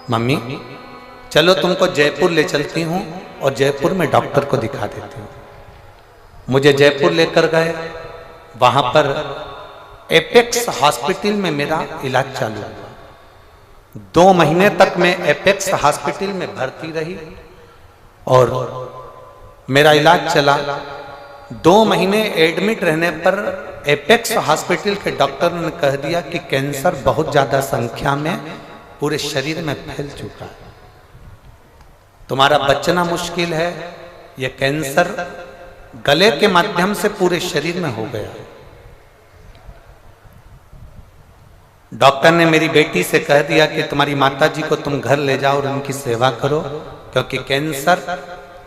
मम्मी चलो तुमको जयपुर ले चलती हूँ और जयपुर में डॉक्टर को दिखा देती हूँ। मुझे जयपुर लेकर गए। वहां पर एपेक्स हॉस्पिटल में मेरा इलाज चालू हुआ। 2 महीने तक मैं एपेक्स हॉस्पिटल में भर्ती रही और मेरा इलाज चला। 2 महीने एडमिट रहने पर एपेक्स हॉस्पिटल के डॉक्टर ने कह दिया कि कैंसर बहुत ज्यादा संख्या में पूरे शरीर में फैल चुका है, तुम्हारा बचना मुश्किल है। यह कैंसर गले के माध्यम से पूरे शरीर में हो गया। डॉक्टर ने मेरी बेटी से कह दिया कि तुम्हारी माताजी को तुम घर ले जाओ और उनकी सेवा करो, क्योंकि कैंसर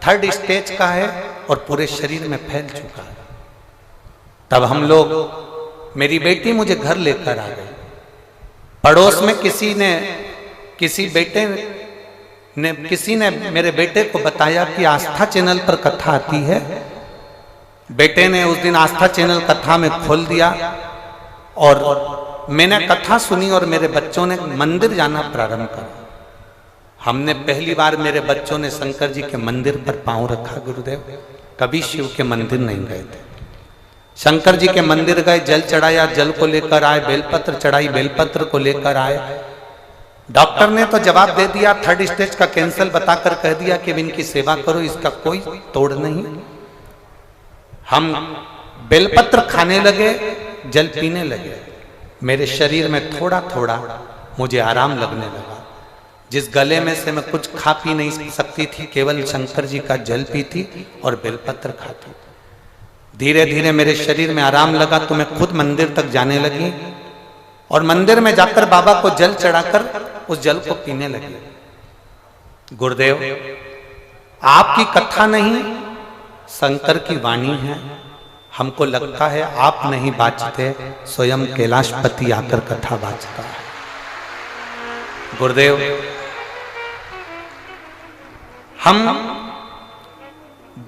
3rd स्टेज का है और पूरे शरीर में फैल चुका है। तब हम लोग, मेरी बेटी मुझे घर लेकर आ गई। पड़ोस में किसी ने मेरे बेटे को बताया कि आस्था चैनल पर कथा आती है। बेटे ने उस दिन आस्था चैनल कथा में खोल दिया और मैंने कथा सुनी और मेरे बच्चों ने मंदिर जाना प्रारंभ करा। हमने पहली बार मेरे बच्चों ने शंकर जी के मंदिर पर पांव रखा। गुरुदेव, कभी शिव के मंदिर नहीं गए थे। शंकर जी के मंदिर गए, जल चढ़ाया, जल को लेकर आए, बेलपत्र चढ़ाई, बेलपत्र को लेकर आए। डॉक्टर ने तो जवाब दे दिया, 3rd स्टेज का कैंसर बताकर कह दिया कि इनकी सेवा करो, इसका कोई तोड़ नहीं। हम बेलपत्र खाने लगे, जल पीने लगे। मेरे शरीर में थोड़ा थोड़ा मुझे आराम लगने लगा। जिस गले में से मैं कुछ खा पी नहीं सकती थी, केवल शंकर जी का जल पीती और बेलपत्र खाती। धीरे धीरे मेरे शरीर में आराम लगा तो मैं खुद मंदिर तक जाने लगी और मंदिर में जाकर बाबा को जल चढ़ाकर उस जल को पीने लगी। गुरुदेव, आपकी कथा नहीं, शंकर की वाणी है। हमको लगता है आप नहीं बाँचते, स्वयं कैलाशपति आकर कथा बाँचता है। गुरुदेव, हम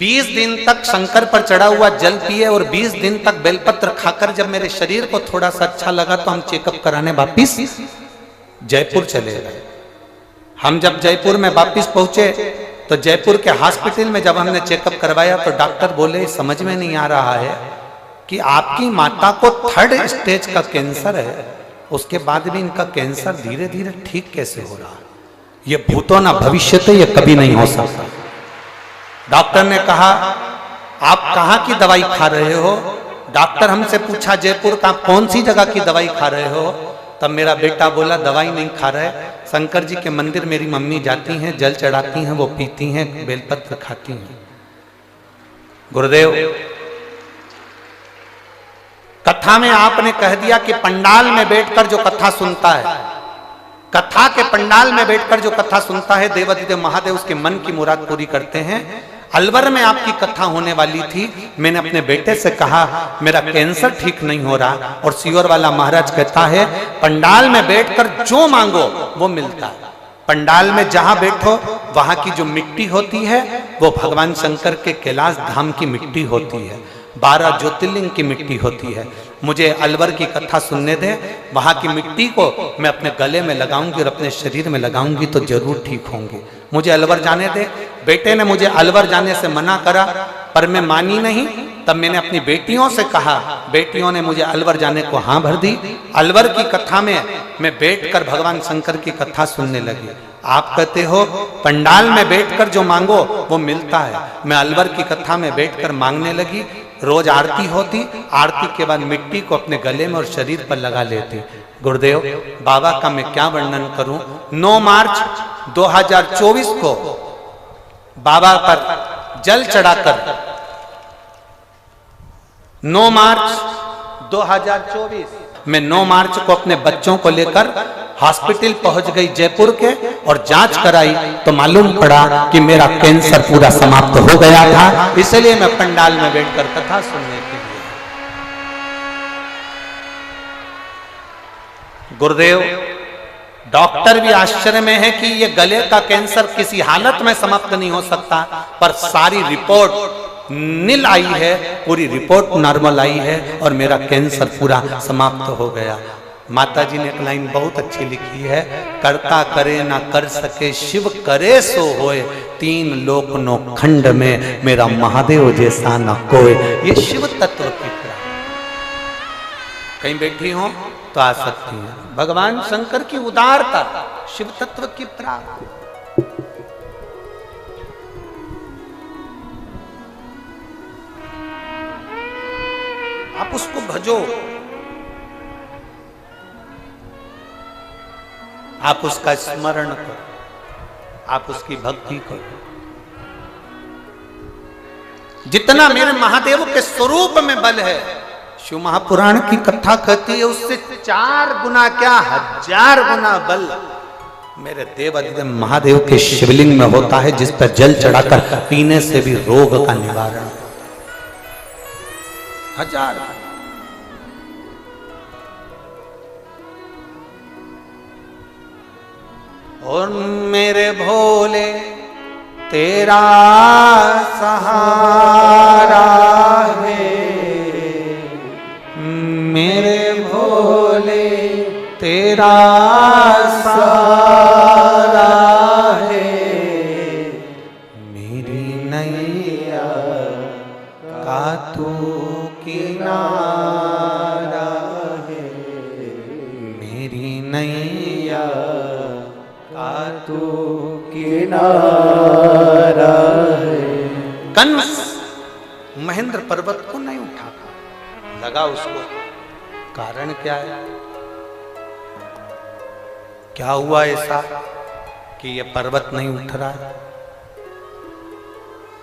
20 दिन तक शंकर पर चढ़ा हुआ जल पिए और 20 दिन तक बेलपत्र खाकर जब मेरे शरीर को थोड़ा सा अच्छा लगा तो हम चेकअप कराने वापिस जयपुर चले गए। हम जब जयपुर में वापिस पहुंचे तो जयपुर के हॉस्पिटल में जब हमने चेकअप करवाया तो डॉक्टर बोले, समझ में नहीं आ रहा है कि आपकी माता को 3rd स्टेज का कैंसर है, उसके बाद भी इनका कैंसर धीरे धीरे ठीक कैसे हो रहा है? ये भूतो ना भविष्यते, ये कभी नहीं हो सकता। डॉक्टर ने कहा, आप कहाँ की दवाई खा रहे हो? डॉक्टर हमसे पूछा, जयपुर का कौन सी जगह की दवाई खा रहे हो? तब मेरा बेटा बोला, दवाई नहीं खा रहे, शंकर जी के मंदिर मेरी मम्मी जाती हैं, जल चढ़ाती हैं, वो पीती हैं, बेलपत्र खाती हैं। गुरुदेव, कथा में आपने कह दिया कि पंडाल में बैठकर जो कथा सुनता है, कथा के पंडाल में बैठकर जो कथा सुनता है, देवाधिदेव महादेव उसके मन की मुराद पूरी करते हैं। अलवर में आपकी कथा होने वाली थी। मैंने अपने बेटे से कहा, मेरा कैंसर ठीक नहीं हो रहा, और सीवर वाला महाराज कहता है पंडाल में बैठकर जो मांगो वो मिलता है। पंडाल में जहां बैठो वहां की जो मिट्टी होती है वो भगवान शंकर के कैलाश धाम की मिट्टी होती है, 12 ज्योतिर्लिंग की मिट्टी होती है। मुझे अलवर की कथा सुनने दे, वहां की मिट्टी को मैं अपने गले में लगाऊंगी और अपने शरीर में लगाऊंगी तो जरूर ठीक होंगी। मुझे अलवर जाने दे। बेटे ने मुझे अलवर जाने से मना करा, पर मैं मानी नहीं। तब मैंने अपनी बेटियों से कहा, बेटियों ने मुझे अलवर जाने को हाँ भर दी। अलवर की कथा में मैं बैठकर भगवान शंकर की कथा सुनने लगी। आप कहते हो पंडाल में बैठकर जो मांगो वो मिलता है। मैं अलवर की कथा में बैठकर मांगने लगी। रोज आरती होती, आरती के बाद मिट्टी को अपने गले में और शरीर पर लगा लेती। गुरुदेव, बाबा का मैं क्या वर्णन करूं। 9 मार्च 2024 को बाबा पर जल चढ़ाकर, 9 मार्च 2024 मैं 9 मार्च को अपने बच्चों को लेकर हॉस्पिटल पहुंच गई जयपुर के, और जांच कराई तो मालूम पड़ा कि मेरा कैंसर पूरा समाप्त हो गया था। इसलिए मैं पंडाल में बैठकर कथा सुनने के लिए। गुरुदेव, डॉक्टर भी आश्चर्य में है कि ये गले का कैंसर किसी हालत में समाप्त नहीं हो सकता, पर सारी रिपोर्ट नील आई है, पूरी रिपोर्ट नॉर्मल आई है और मेरा कैंसर पूरा समाप्त हो गया। माता जी ने एक लाइन बहुत अच्छी लिखी है, करता करे ना कर सके शिव करे सो होए, 3 लोक नो खंड में मेरा महादेव जैसा न कोई। ये शिव तत्व की प्राप्ति। कहीं बैठी हो तो आ सकती है। भगवान शंकर की उदारता, शिव तत्व की प्राप्ति। आप उसको भजो, आप उसका स्मरण करो, आप उसकी भक्ति करो। जितना मेरे महादेव के स्वरूप में बल है, शिव महापुराण की कथा कहती है उससे 4 गुना क्या 1000 गुना बल मेरे देवाधिदेव महादेव के शिवलिंग में होता है, जिस पर जल चढ़ाकर पीने से भी रोग का निवारण 1000 गुना। और मेरे भोले तेरा सहारा है, मेरे भोले तेरा सहारा है, मेरी नैया का तू किनारा है, मेरी नैया का तू किनारा है। कंस महेंद्र पर्वत को नहीं उठा लगा उसको। कारण क्या है? क्या हुआ ऐसा कि ये पर्वत नहीं उठ रहा है?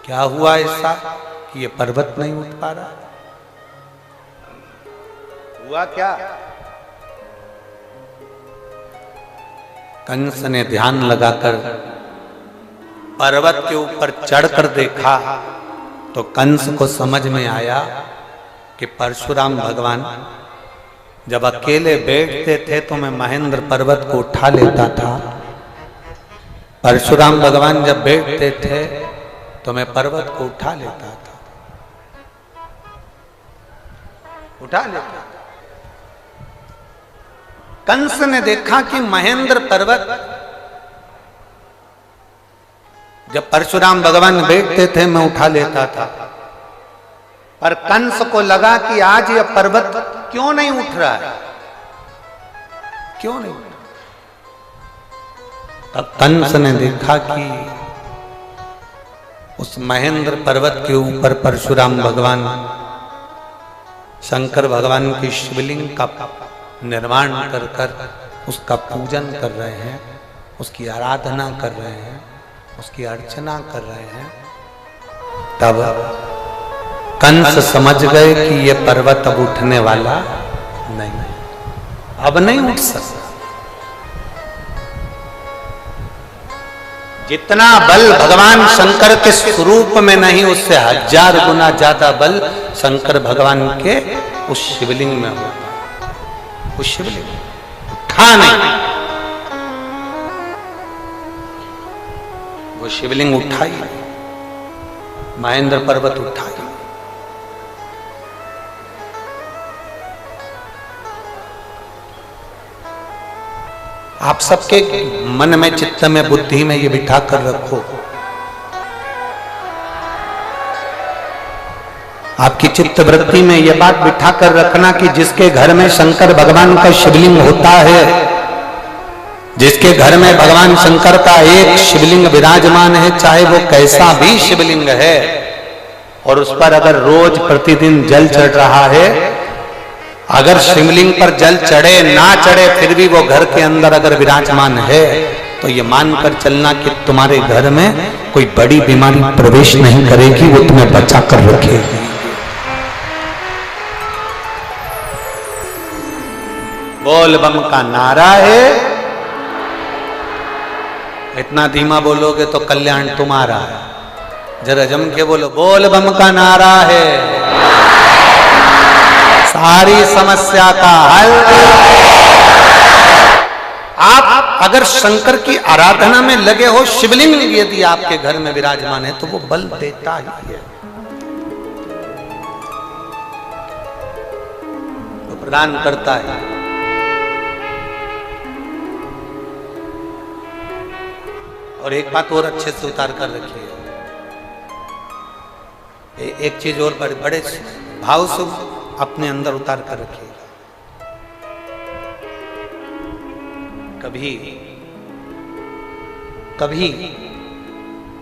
क्या हुआ ऐसा कि ये पर्वत नहीं उठ पा रहा? हुआ क्या? कंस ने ध्यान लगाकर पर्वत के ऊपर चढ़कर देखा तो कंस को समझ में आया कि परशुराम भगवान जब अकेले बैठते थे तो मैं महेंद्र पर्वत को उठा लेता था, परशुराम भगवान जब बैठते थे तो मैं पर्वत को उठा लेता था, उठा लेता था। कंस ने देखा कि महेंद्र पर्वत जब परशुराम भगवान बैठते थे मैं उठा लेता था, पर कंस को लगा कि आज यह पर्वत क्यों नहीं उठ रहा है, क्यों नहीं उठ रहा? तब कंस ने देखा कि उस महेंद्र पर्वत के ऊपर परशुराम भगवान शंकर भगवान की शिवलिंग का निर्माण कर कर उसका पूजन कर रहे हैं, उसकी आराधना कर रहे हैं, उसकी अर्चना कर रहे हैं। तब कंस समझ गए कि ये पर्वत अब उठने वाला नहीं, अब नहीं उठ सकता। जितना बल भगवान शंकर के स्वरूप में नहीं, उससे 1000 गुना ज्यादा बल शंकर भगवान के उस शिवलिंग में होता है। उस शिवलिंग उठा नहीं, वो शिवलिंग उठाई, महेंद्र पर्वत उठाई। आप सबके मन में, चित्त में, बुद्धि में ये बिठा कर रखो, आपकी चित्त वृत्ति में ये बात बिठा कर रखना कि जिसके घर में शंकर भगवान का शिवलिंग होता है, जिसके घर में भगवान शंकर का एक शिवलिंग विराजमान है, चाहे वो कैसा भी शिवलिंग है, और उस पर अगर रोज प्रतिदिन जल चढ़ रहा है, अगर शिवलिंग पर जल चढ़े ना चढ़े फिर भी वो घर के अंदर अगर विराजमान है, तो ये मानकर चलना कि तुम्हारे घर में कोई बड़ी बीमारी प्रवेश नहीं करेगी, वो तुम्हें बचा कर रखेगी। बोल बम का नारा है, इतना धीमा बोलोगे तो कल्याण तुम्हारा है। जरा जम के बोलो, बोल बम का नारा है, सारी समस्या का हल। आप अगर शंकर की आराधना में लगे हो, शिवलिंग यदि आपके घर में विराजमान है तो वो बल देता ही है, वो प्रदान करता है। और एक बात और अच्छे से उतार कर रखिए, एक चीज और बड़े भाव से अपने अंदर उतार कर रखिएगा। कभी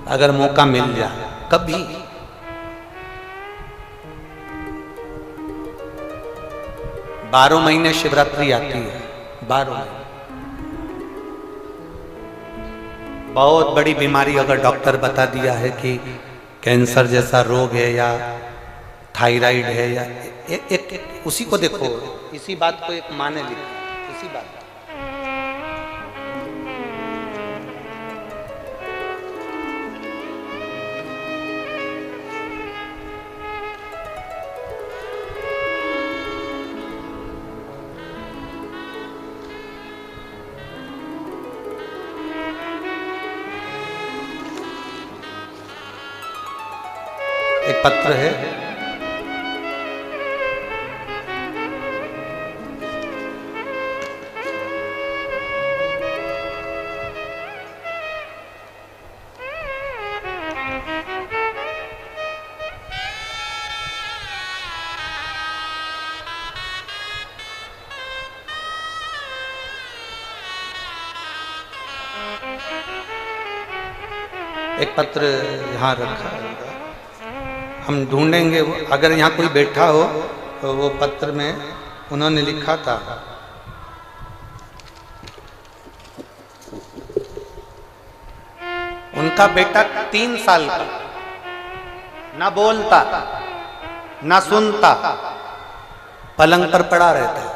अगर मौका मिल जाए, कभी 12 महीने शिवरात्रि आती है, 12 महीने। बहुत बड़ी बीमारी अगर डॉक्टर बता दिया है कि कैंसर जैसा रोग है या थायराइड है या एक उसी को देखो, इसी बात को एक माँ ने लिखा, इसी बात को। पत्र है। एक पत्र यहाँ रखा है, हम ढूंढेंगे वो, अगर यहाँ कोई बैठा हो तो वो पत्र में उन्होंने लिखा था। उनका बेटा 3 साल का, ना बोलता ना सुनता, पलंग पर पड़ा रहता।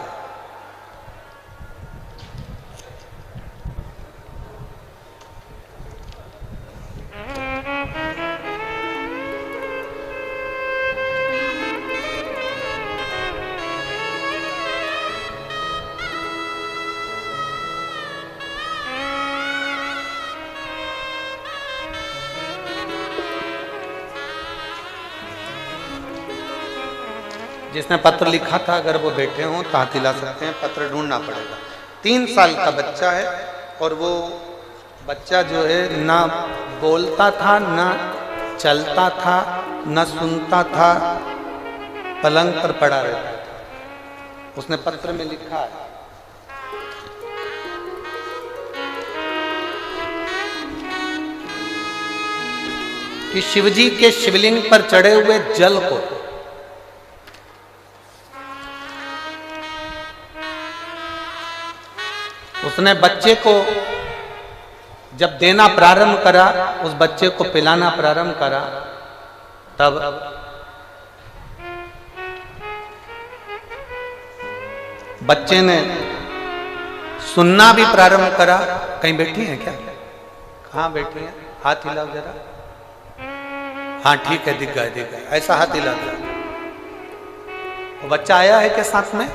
जिसने पत्र लिखा था, अगर वो बैठे हों तो हाथ हिला सकते हैं, पत्र ढूंढना पड़ेगा। 3 साल का बच्चा है और वो बच्चा जो है ना बोलता था, ना चलता था, ना सुनता था, पलंग पर पड़ा रहता था। उसने पत्र में लिखा है कि शिवजी के शिवलिंग पर चढ़े हुए जल को उसने बच्चे को जब देना प्रारंभ करा, उस बच्चे को पिलाना प्रारंभ करा, तब बच्चे ने सुनना भी प्रारंभ करा। कहीं बैठी हैं क्या? कहाँ बैठी हैं? हाथ हिलाओ जरा। हाँ ठीक है, दिख गया दिख गया, ऐसा हाथ हिला दिया। वो बच्चा आया है क्या साथ में?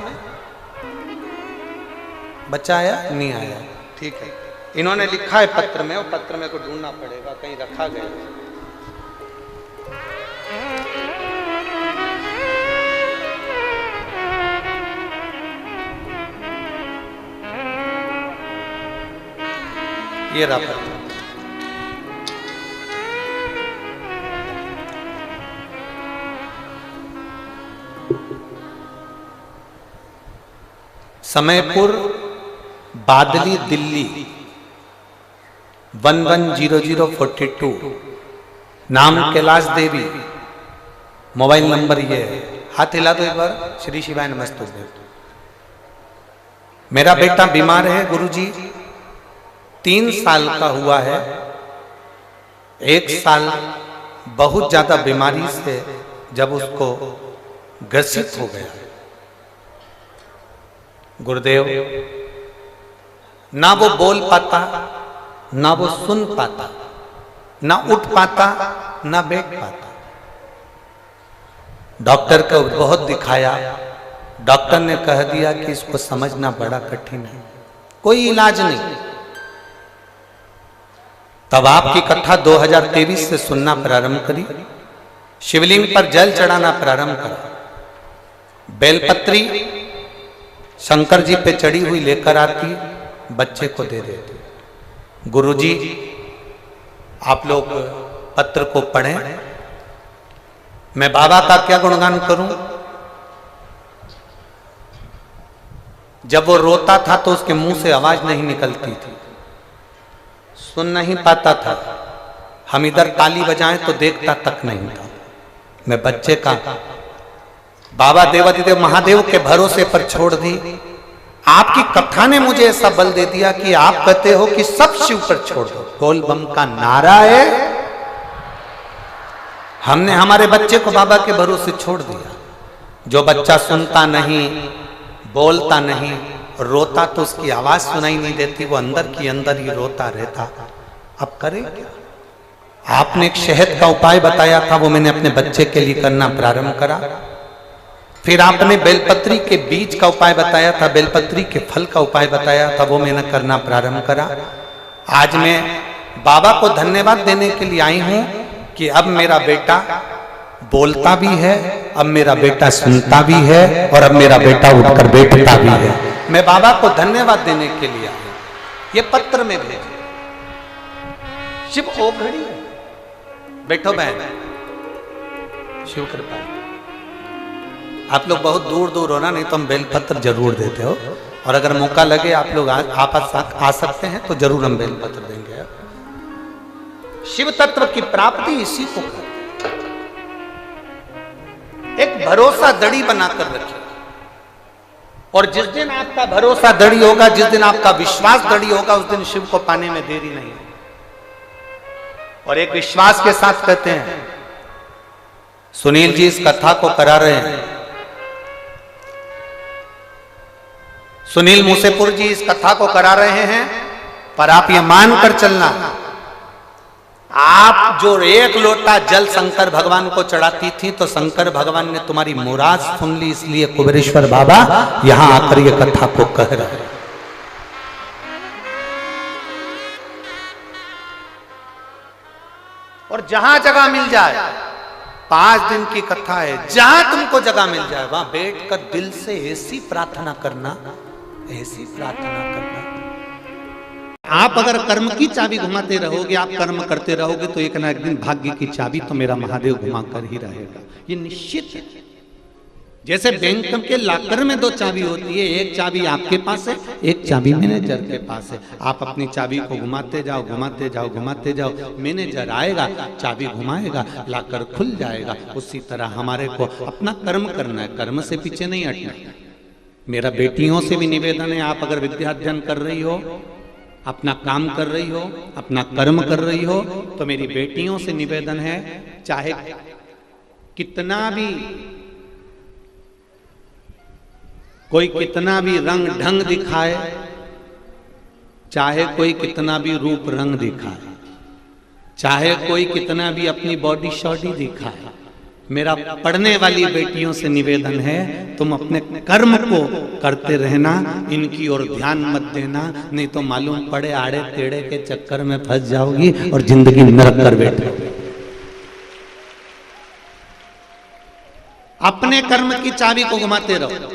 बच्चा आया? नहीं आया, ठीक है। इन्होंने लिखा है पत्र में, वो पत्र में को ढूंढना पड़ेगा, कहीं रखा गया। ये रहा पत्र। समयपुर, बादली, दिल्ली 110042। नाम कैलाश देवी, मोबाइल नंबर ये है। हाथ हिला दो एक बार। श्री शिवाय नमस्तुभ्यं। मेरा बेटा बीमार है गुरुजी, 3 साल का हुआ है। 1 साल बहुत ज्यादा बीमारी से जब उसको ग्रसित हो गया, गुरुदेव ना वो बोल पाता, ना वो सुन पाता, ना उठ पाता, ना बैठ पाता। डॉक्टर को बहुत दिखाया, डॉक्टर ने कह दिया कि इसको समझना बड़ा कठिन है, कोई इलाज नहीं। तब आपकी कथा 2023 से सुनना प्रारंभ करी, शिवलिंग पर जल चढ़ाना प्रारंभ करा। बेलपत्री शंकर जी पे चढ़ी हुई लेकर आती, बच्चे को दे देती। गुरुजी आप लोग पत्र को पढ़ें, मैं बाबा का क्या गुणगान करूं। जब वो रोता था तो उसके मुंह से आवाज नहीं निकलती थी, सुन नहीं पाता था। हम इधर ताली बजाएं तो देखता तक नहीं था। मैं बच्चे का बाबा देवाधिदेव महादेव के भरोसे पर छोड़ दी। आपकी कथा ने मुझे ऐसा बल दे दिया कि आप कहते हो कि सब शिव पर छोड़ दो, बोल बम का नारा है। हमने हमारे बच्चे को बाबा के भरोसे छोड़ दिया। जो बच्चा सुनता नहीं, बोलता नहीं, रोता तो उसकी आवाज सुनाई नहीं देती, वो अंदर की अंदर ही रोता रहता। अब करे क्या? आपने एक शहद का उपाय बताया था, वो मैंने अपने बच्चे के लिए करना प्रारंभ करा। फिर आपने बेलपत्री के बीज का उपाय बताया था, बेलपत्री के फल का उपाय बताया था, वो मैंने करना प्रारंभ करा। आज मैं बाबा को धन्यवाद देने के लिए आई हूं कि अब मेरा बेटा बोलता भी है, अब मेरा बेटा सुनता भी है, और अब मेरा बेटा उठकर बैठता भी है। मैं बाबा को धन्यवाद देने के लिए आया। ये पत्र में भेजे। शिव ओघड़ी है। बैठो बहन, शिव कृपा। आप लोग बहुत दूर दूर हो ना, नहीं तो हम बेलपत्र जरूर देते हो, और अगर मौका लगे आप लोग आ सकते हैं तो जरूर हम बेलपत्र देंगे। शिव तत्व की प्राप्ति इसी को कहते हैं। एक भरोसा दड़ी बनाकर रखिए, और जिस दिन आपका भरोसा दड़ी होगा, जिस दिन आपका विश्वास दड़ी होगा, उस दिन शिव को पाने में देरी नहीं है। और एक विश्वास के साथ कहते हैं, सुनील जी इस कथा को करा रहे हैं, सुनील मूसेपुर जी इस कथा को करा रहे हैं, पर आप ये मानकर चलना, आप जो एक लोटा जल शंकर भगवान को चढ़ाती थी, तो शंकर भगवान ने तुम्हारी मुराद सुन ली, इसलिए कुबेरेश्वर बाबा यहां आकर ये कथा को कह रहे हैं। और जहां जगह मिल जाए, 5 दिन की कथा है, जहां तुमको जगह मिल जाए वहां बैठकर दिल से ऐसी प्रार्थना करना, ऐसी प्रार्थना करना। आप अगर कर्म की चाबी घुमाते रहोगे, आप कर्म करते रहोगे, तो एक ना एक दिन भाग्य की चाबी तो मेरा महादेव घुमा कर ही रहेगा, ये निश्चित है। जैसे बैंक के लॉकर में 2 चाबी होती है, एक चाबी आपके पास है, एक चाबी मैनेजर के पास है। आप अपनी चाबी को घुमाते जाओ, घुमाते जाओ, घुमाते जाओ, मैनेजर आएगा, चाबी घुमाएगा, लॉकर खुल जाएगा। उसी तरह हमारे को अपना कर्म करना है, कर्म से पीछे नहीं हटना। मेरा बेटियों से भी निवेदन है, आप अगर विद्या अध्ययन कर रही हो, अपना काम कर रही हो, अपना कर्म कर रही हो, तो मेरी बेटियों से निवेदन है, चाहे कितना भी कोई कितना भी रंग ढंग दिखाए, चाहे कोई कितना भी रूप रंग दिखाए, चाहे कोई कितना भी अपनी बॉडी शॉडी दिखाए, मेरा पढ़ने वाली बेटियों से निवेदन है, तुम अपने कर्म को करते रहना, इनकी ओर ध्यान मत देना, नहीं तो मालूम पड़े आड़े टेढ़े के चक्कर में फंस जाओगी और जिंदगी नरक कर बैठोगी। अपने कर्म की चाबी को घुमाते रहो,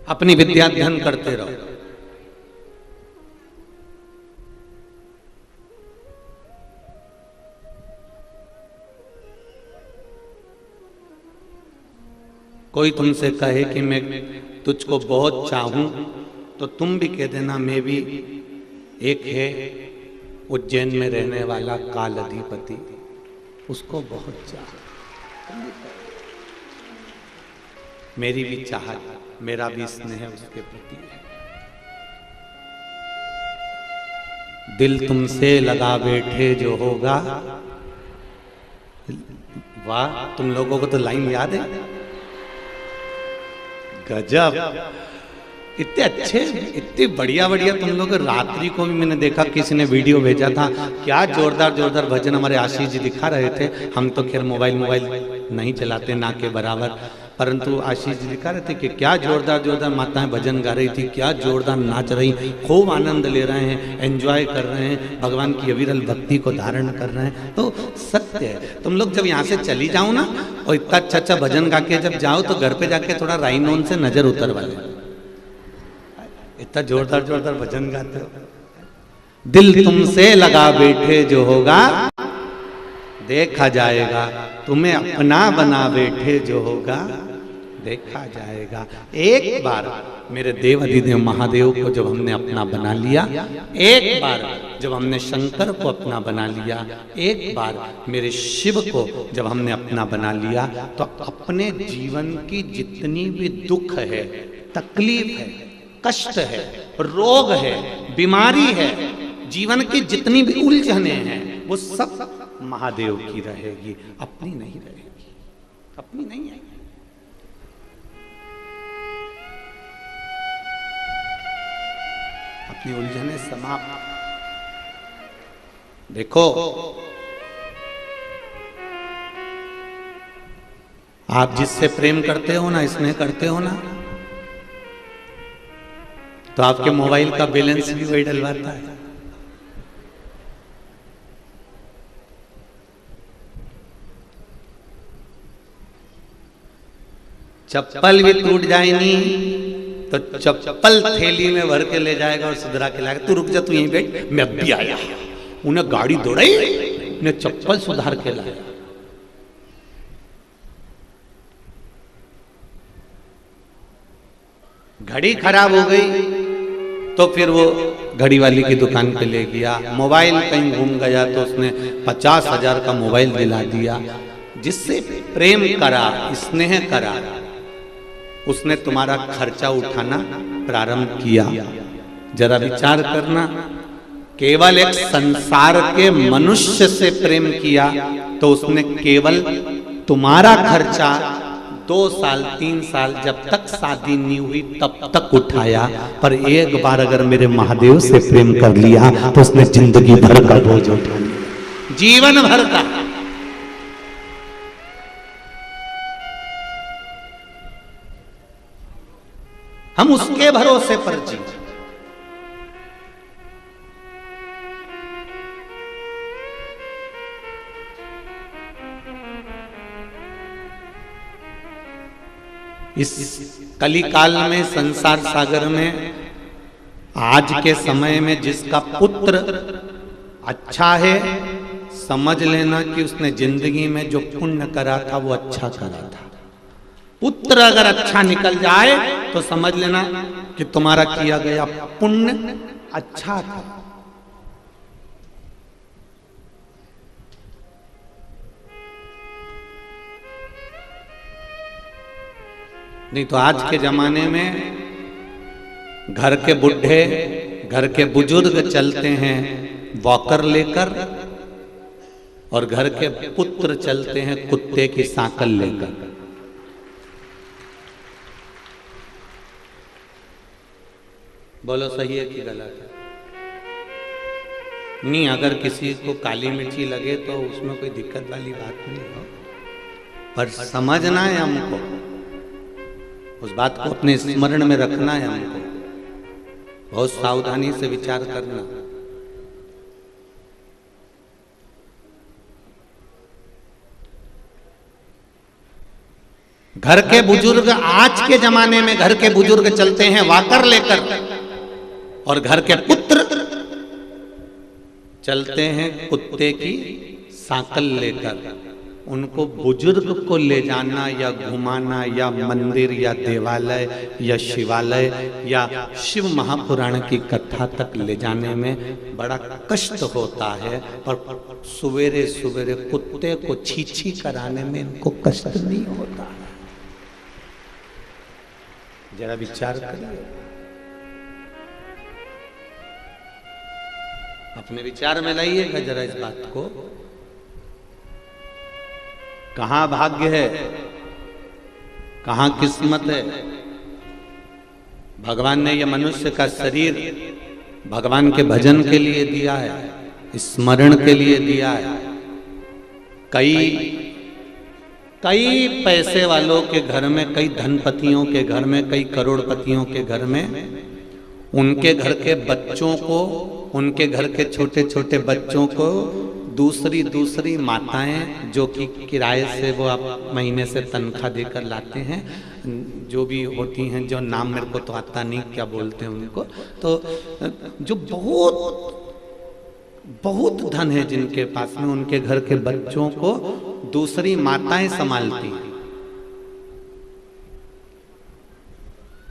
अपनी विद्या अध्ययन करते रहो। कोई तुमसे कहे कि मैं तुझको बहुत चाहूं, तो तुम भी कह देना मैं भी। एक है उज्जैन में रहने वाला काल अधिपति, उसको बहुत चाह, मेरी भी चाहत, मेरा भी स्नेह उसके प्रति है। दिल तुमसे लगा बैठे जो होगा, वाह, तुम लोगों को तो लाइन याद है, गजब, इतने अच्छे, इतनी बढ़िया बढ़िया तुम लोग। रात्रि को भी मैंने देखा, किसी ने वीडियो भेजा था, क्या जोरदार जोरदार भजन हमारे आशीष जी दिखा रहे थे। हम तो खैर मोबाइल नहीं चलाते ना के बराबर, परंतु आशीष जी दिखा रहे थे कि क्या जोरदार जोरदार माताएं भजन गा रही थी, क्या जोरदार नाच रही, खूब आनंद ले रहे हैं, एंजॉय कर रहे हैं, भगवान की अविरल भक्ति को धारण कर रहे हैं। तो सत्य है, तुम लोग जब यहाँ से चली जाओ ना, और इतना अच्छा अच्छा भजन गा के जब जाओ, तो घर पे जाके थोड़ा राइनोन से नजर उतरवा ले, इतना जोरदार जोरदार भजन गाते हो। दिल तुमसे लगा बैठे जो होगा, देखा जाएगा, तुम्हें अपना बना बैठे जो होगा, देखा जाएगा। एक बार मेरे देव अधिदेव महादेव को जब हमने अपना बना लिया, एक बार जब हमने शंकर को अपना बना लिया, एक बार मेरे शिव को जब हमने अपना बना लिया, तो अपने जीवन की जितनी भी दुख है, तकलीफ है, कष्ट है, रोग है, बीमारी है, जीवन की जितनी भी उलझने हैं, वो सब महादेव की रहेगी, अपनी नहीं रहेगी, अपनी नहीं है। अपनी उलझने समाप्त। देखो, आप जिससे प्रेम करते हो ना, स्नेह करते हो ना, तो आपके मोबाइल का बैलेंस भी वही डलवाता है। चप्पल भी टूट जाए नहीं तो चप्पल थैली में भर के ले जाएगा और सुधरा के लाएगा। तू रुक जा, तू यहीं बैठ, मैं अब भी आया। उन्हें गाड़ी दौड़ाई, उन्हें चप्पल सुधार के लाया। घड़ी खराब हो गई तो फिर वो घड़ी वाली की दुकान पे ले गया। मोबाइल कहीं घूम गया तो उसने 50,000 का मोबाइल दिला दिया। जिससे प्रेम करा, स्नेह करा, उसने तुम्हारा खर्चा उठाना प्रारंभ किया। जरा विचार करना, केवल एक संसार के मनुष्य से प्रेम किया तो उसने केवल तुम्हारा खर्चा 2 साल 3 साल जब तक शादी नहीं हुई तब तक उठाया। पर एक बार अगर मेरे महादेव से प्रेम कर लिया तो उसने जिंदगी भर का बोझ उठा लिया, जीवन भर का। हम उसके भरोसे पर जी। इस कली काल में, संसार सागर में, आज के समय में जिसका पुत्र अच्छा है, समझ लेना कि उसने जिंदगी में जो पुण्य करा था वो अच्छा करा था। पुत्र अगर अच्छा निकल जाए तो समझ लेना कि तुम्हारा किया गया पुण्य अच्छा था। नहीं तो आज के जमाने में घर के बुढ़े, घर के बुजुर्ग चलते हैं वॉकर लेकर और घर के पुत्र चलते हैं कुत्ते की सांकल लेकर। बोलो सही है कि गलत है? नहीं, अगर किसी को काली मिर्ची लगे तो उसमें कोई दिक्कत वाली बात नहीं हो, पर समझना है हमको, उस बात को अपने स्मरण में रखना है हमको, बहुत सावधानी से विचार करना। घर के बुजुर्ग, आज के जमाने में घर के बुजुर्ग चलते हैं वाकर लेकर और घर के पुत्र चलते हैं कुत्ते की सांकल लेकर। उनको बुजुर्ग को ले जाना या घुमाना या मंदिर या देवालय या शिवालय या शिव महापुराण की कथा तक ले जाने में बड़ा कष्ट होता है, पर सवेरे सवेरे कुत्ते को छीछी कराने में इनको कष्ट नहीं होता। जरा विचार करिए, अपने विचार में लाइएगा जरा इस बात को। कहां भाग्य है, कहां किस्मत है। भगवान ने यह मनुष्य का शरीर भगवान के भजन के लिए दिया है, स्मरण के लिए दिया है। कई पैसे वालों के घर में, कई धनपतियों के घर में, कई करोड़पतियों के घर में उनके घर के बच्चों को, उनके घर के छोटे छोटे बच्चों को दूसरी माताएं जो कि किराए से वो आप महीने से तनख्वाह देकर लाते हैं, जो भी होती हैं, जो नाम मेरे को तो आता नहीं क्या बोलते हैं उनको, तो जो बहुत धन है जिनके पास में, उनके घर के बच्चों को दूसरी माताएं संभालती हैं।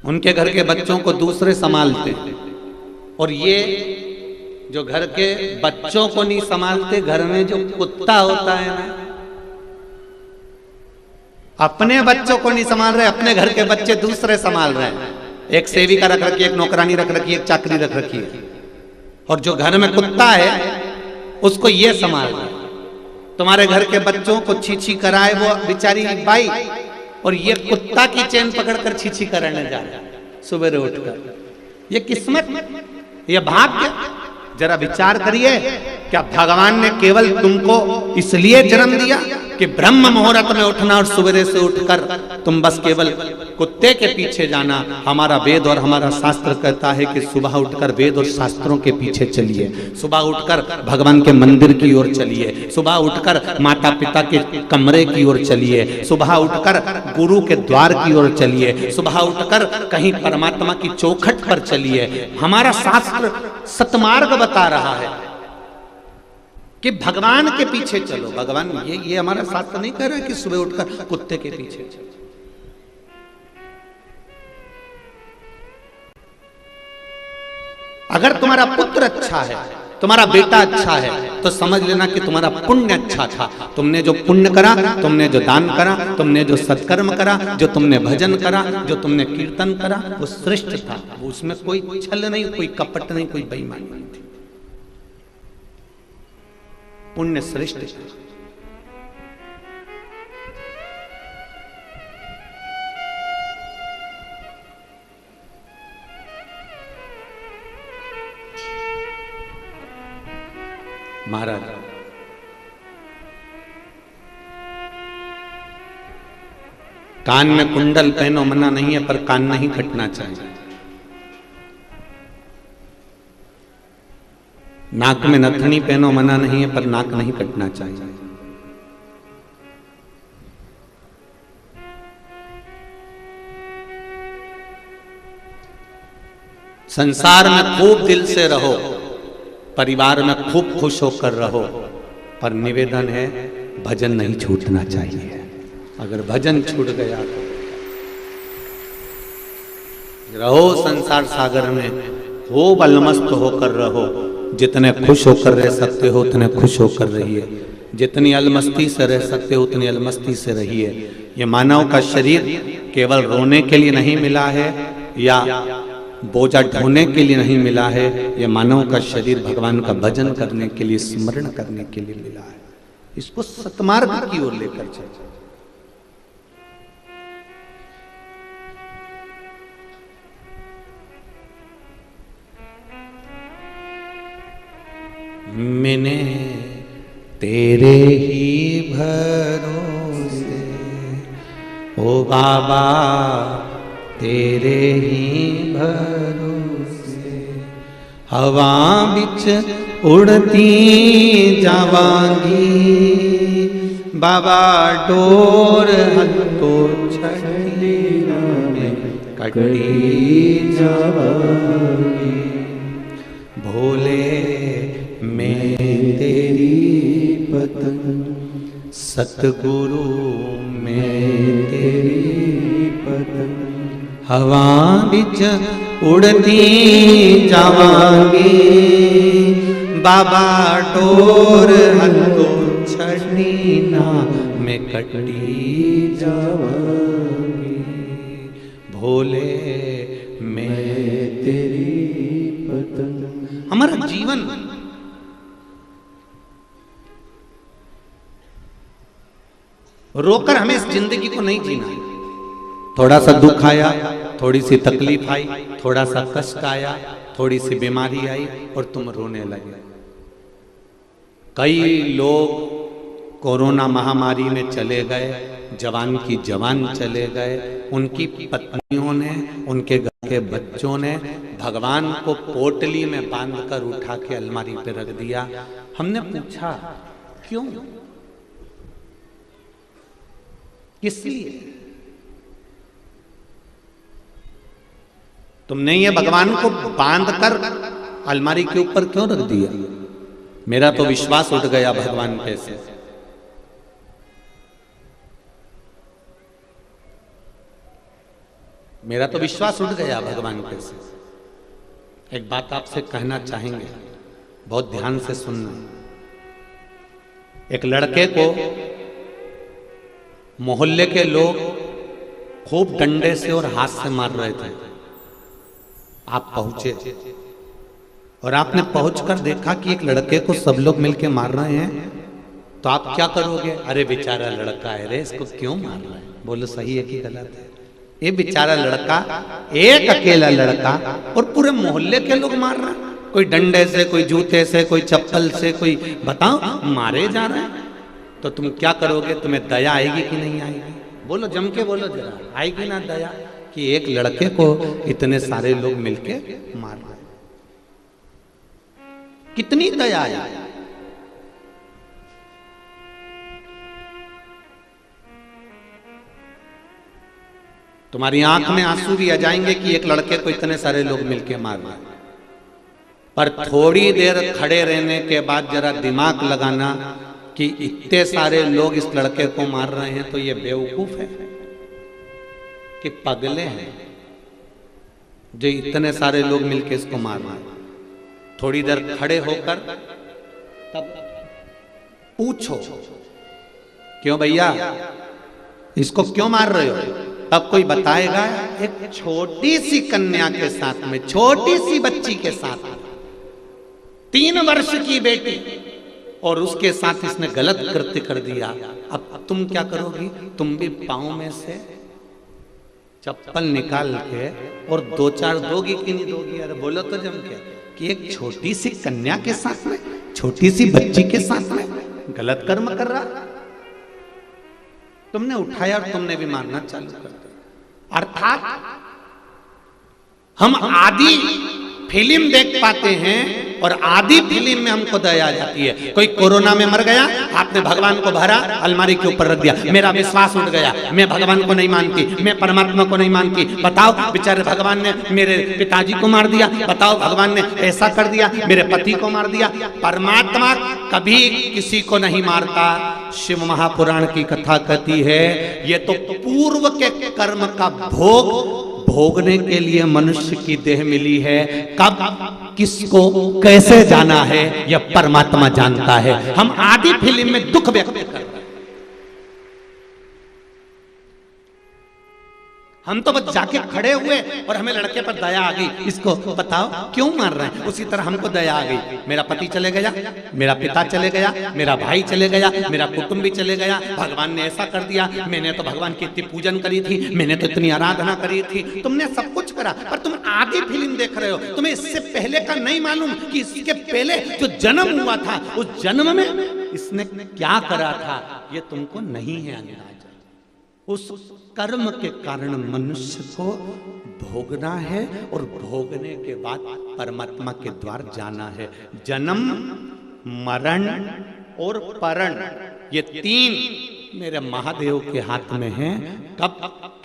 उनके घर के बच्चों को दूसरे संभालते हैं। और ये जो घर के बच्चों को नहीं संभालते, घर में जो कुत्ता होता है ना, अपने बच्चों को नहीं संभाल रहे, अपने घर के बच्चे दूसरे संभाल रहे हैं। एक सेविका रख रखी है, एक नौकरानी रख रखी है, एक चाकरी रख रखी है, और जो घर में कुत्ता है उसको ये संभाल रहा है। तुम्हारे घर के बच्चों को छीछी कराए वो बेचारी बाई, और ये कुत्ता की चैन पकड़कर छीछी कराने जा रहा है सुबह उठकर। ये किस्मत, ये भाग्य। जरा विचार करिए, क्या भगवान ने केवल तुमको इसलिए जन्म दिया कि कि ब्रह्म मुहूर्त में उठना और सवेरे से उठकर तुम बस केवल कुत्ते के पीछे जाना। हमारा वेद और हमारा शास्त्र कहता है कि सुबह उठकर वेद और शास्त्रों के पीछे चलिए, सुबह उठकर भगवान के मंदिर की ओर चलिए, सुबह उठकर माता पिता के कमरे की ओर चलिए, सुबह उठकर गुरु के द्वार की ओर चलिए, सुबह उठकर कहीं परमात्मा की चौखट पर चलिए। हमारा शास्त्र सतमार्ग बता रहा है कि भगवान के पीछे चलो। भगवान ये हमारा शास्त्र नहीं कह रहा है कि सुबह उठकर कुत्ते के पीछे चलो। अगर तुम्हारा पुत्र अच्छा है, तुम्हारा बेटा अच्छा है, तो समझ लेना कि तुम्हारा पुण्य अच्छा था। तुमने जो पुण्य करा, तुमने जो दान करा, तुमने जो सत्कर्म करा, जो तुमने भजन करा, जो तुमने कीर्तन करा, वो श्रेष्ठ था। उसमें कोई छल नहीं, कोई कपट नहीं, कोई बेईमानी नहीं थी। पुण्य श्रेष्ठ है। महाराज कान में कुंडल पहनो मना नहीं है, पर कान नहीं कटना चाहिए। नाक में नथनी पहनो मना नहीं है, पर नाक नहीं कटना चाहिए। संसार में खूब दिल से रहो, परिवार में खूब खुश होकर रहो, पर निवेदन है भजन नहीं छूटना चाहिए। अगर भजन छूट गया तो रहो संसार सागर में, खूब अलमस्त होकर रहो। जितने खुश होकर रह सकते हो उतने खुश होकर रहिए, जितनी अलमस्ती से रह सकते हो उतनी अलमस्ती से रहिए। ये मानव का शरीर केवल रोने के लिए नहीं मिला है या बोझा ढोने के लिए नहीं मिला है। ये मानव का शरीर भगवान का भजन करने के लिए, स्मरण करने के लिए मिला है। इसको सतमार्ग की ओर लेकर चलो। मैंने तेरे ही भरोसे ओ बाबा, तेरे ही भरोसे हवा बिच उड़ती जावांगी। बाबा डोर हथो छड़ी में कटी जावांगी। भोले मैं तेरी पतंग, सतगुरु मैं तेरी पतंग, हवा बिच उड़ती जावांगी। बाबा डोर हथो छड़ी ना मैं कटी जावांगी। भोले मैं तेरी पतंग। हमारा जीवन रोकर हमें इस जिंदगी को नहीं जीना है। थोड़ा सा दुख आया, थोड़ी सी तकलीफ आई, थोड़ा सा कष्ट आया, थोड़ी सी बीमारी आई और तुम रोने लगे। कई लोग कोरोना महामारी में चले गए, जवान की जवान चले गए। उनकी पत्नियों ने, उनके घर के बच्चों ने भगवान को पोटली में बांधकर उठा के अलमारी पे रख दिया। हमने पूछा क्यों, किस लिए? तुमने ये भगवान को बांधकर अलमारी के ऊपर क्यों रख दिया? मेरा तो विश्वास उठ गया भगवान पे से। मेरा तो विश्वास उठ गया भगवान पे से। एक बात आपसे कहना चाहेंगे, बहुत ध्यान से सुनना। एक लड़के को मोहल्ले के लोग खूब डंडे से और हाथ से मार रहे थे। आप पहुंचे और आपने पहुंचकर देखा कि एक लड़के को सब लोग मिलके मार रहे हैं, तो आप क्या करोगे? अरे बेचारा लड़का है रे, इसको क्यों मार रहा है? बोलो सही है कि गलत है? ये बेचारा लड़का, एक अकेला लड़का, और पूरे मोहल्ले के लोग मार रहे हैं। कोई डंडे से, कोई जूते से, कोई चप्पल से, कोई बताओ मारे जा रहे हैं। तो तुम क्या करोगे? तुम्हें दया आएगी कि नहीं आएगी? बोलो, जम के बोलो जरा, आएगी ना दया कि एक लड़के को इतने सारे लोग मिलके मार रहे? कितनी दया आएगी? तुम्हारी आंख में आंसू भी आ जाएंगे कि एक लड़के को इतने सारे लोग मिलके मार रहे हैं। पर थोड़ी देर खड़े रहने के बाद जरा दिमाग लगाना कि इतने सारे लोग इस लड़के को मार रहे हैं तो ये बेवकूफ है कि पगले हैं जो इतने सारे लोग मिलके इसको मार रहे हैं? थोड़ी देर खड़े होकर तब पूछो, क्यों भैया इसको क्यों मार रहे हो? तब कोई बताएगा एक छोटी सी कन्या के साथ में, छोटी सी बच्ची के साथ में, 3 वर्ष की बेटी, और उसके साथ इसने गलत कृत्य कर दिया। अब तुम क्या करोगी? तुम भी पांव में से चप्पल निकाल के और 2-4 दोगी कि नहीं दोगी? अरे बोलो तो जम के कि एक छोटी सी कन्या के साथ में, छोटी सी बच्ची के साथ में गलत कर्म कर रहा, तुमने उठाया और तुमने भी मारना चालू कर दिया। अर्थात हम आदि फिल्म देख पाते हैं और आधी फिल्म में हमको दया आ जाती है। कोई कोरोना में मर गया, आपने भगवान को भरा, अलमारी के ऊपर रख दिया, मेरा विश्वास उठ गया, मैं भगवान को नहीं मानती, मैं परमात्मा को नहीं मानती। बताओ, बेचारे भगवान ने मेरे पिताजी को मार दिया, बताओ भगवान ने ऐसा कर दिया, मेरे पति को मार दिया। परमात्मा कभी किसी को नहीं मारता। शिव महापुराण की कथा कहती है ये तो पूर्व के कर्म का भोग भोगने के लिए मनुष्य की देह मिली है। कब किसको कैसे जाना है यह परमात्मा जानता है। हम आदि फिल्म में दुख व्यक्त कर रहे हैं। हम तो बस जाके खड़े हुए और हमें लड़के पर दया आ गई, इसको बताओ क्यों मार रहे हैं। उसी तरह हमको दया आ गई, मेरा पति चले गया, मेरा पिता चले गया, मेरा भाई चले गया, मेरा कुटुंब भी चले गया, भगवान ने ऐसा कर दिया, मैंने तो भगवान की इतनी पूजन करी थी, मैंने तो इतनी आराधना करी थी। तुमने सब कुछ करा पर तुम आधी फिल्म देख रहे हो। तुम्हें इससे पहले का नहीं मालूम कि इसके पहले जो जन्म हुआ था उस जन्म में इसने क्या करा था, ये तुमको नहीं है अंदाजा। उस कर्म के कारण मनुष्य को भोगना है और भोगने के बाद परमात्मा के द्वार जाना है। जन्म, मरण और परण, ये 3 मेरे महादेव के हाथ में हैं। कब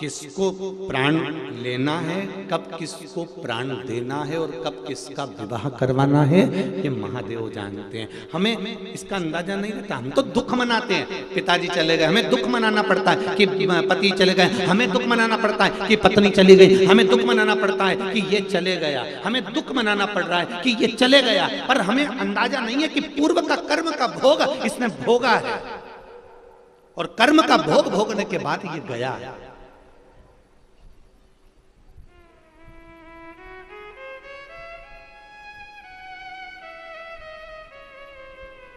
किसको प्राण लेना है, कब किसको प्राण देना है और कब किसका विवाह करवाना है, ये महादेव जानते हैं। हमें इसका अंदाजा नहीं रहता। हम तो दुख मनाते हैं, पिताजी चले गए, हमें दुख मनाना पड़ता है कि पति चले गए, हमें दुख मनाना पड़ता है कि पत्नी चली गई, हमें दुख मनाना पड़ता है कि ये चले गया, हमें दुख मनाना पड़ रहा है कि ये चले गया। पर हमें अंदाजा नहीं है कि पूर्व का कर्म का भोग इसने भोगा है और कर्म का भोग भोगने के बाद ये गया।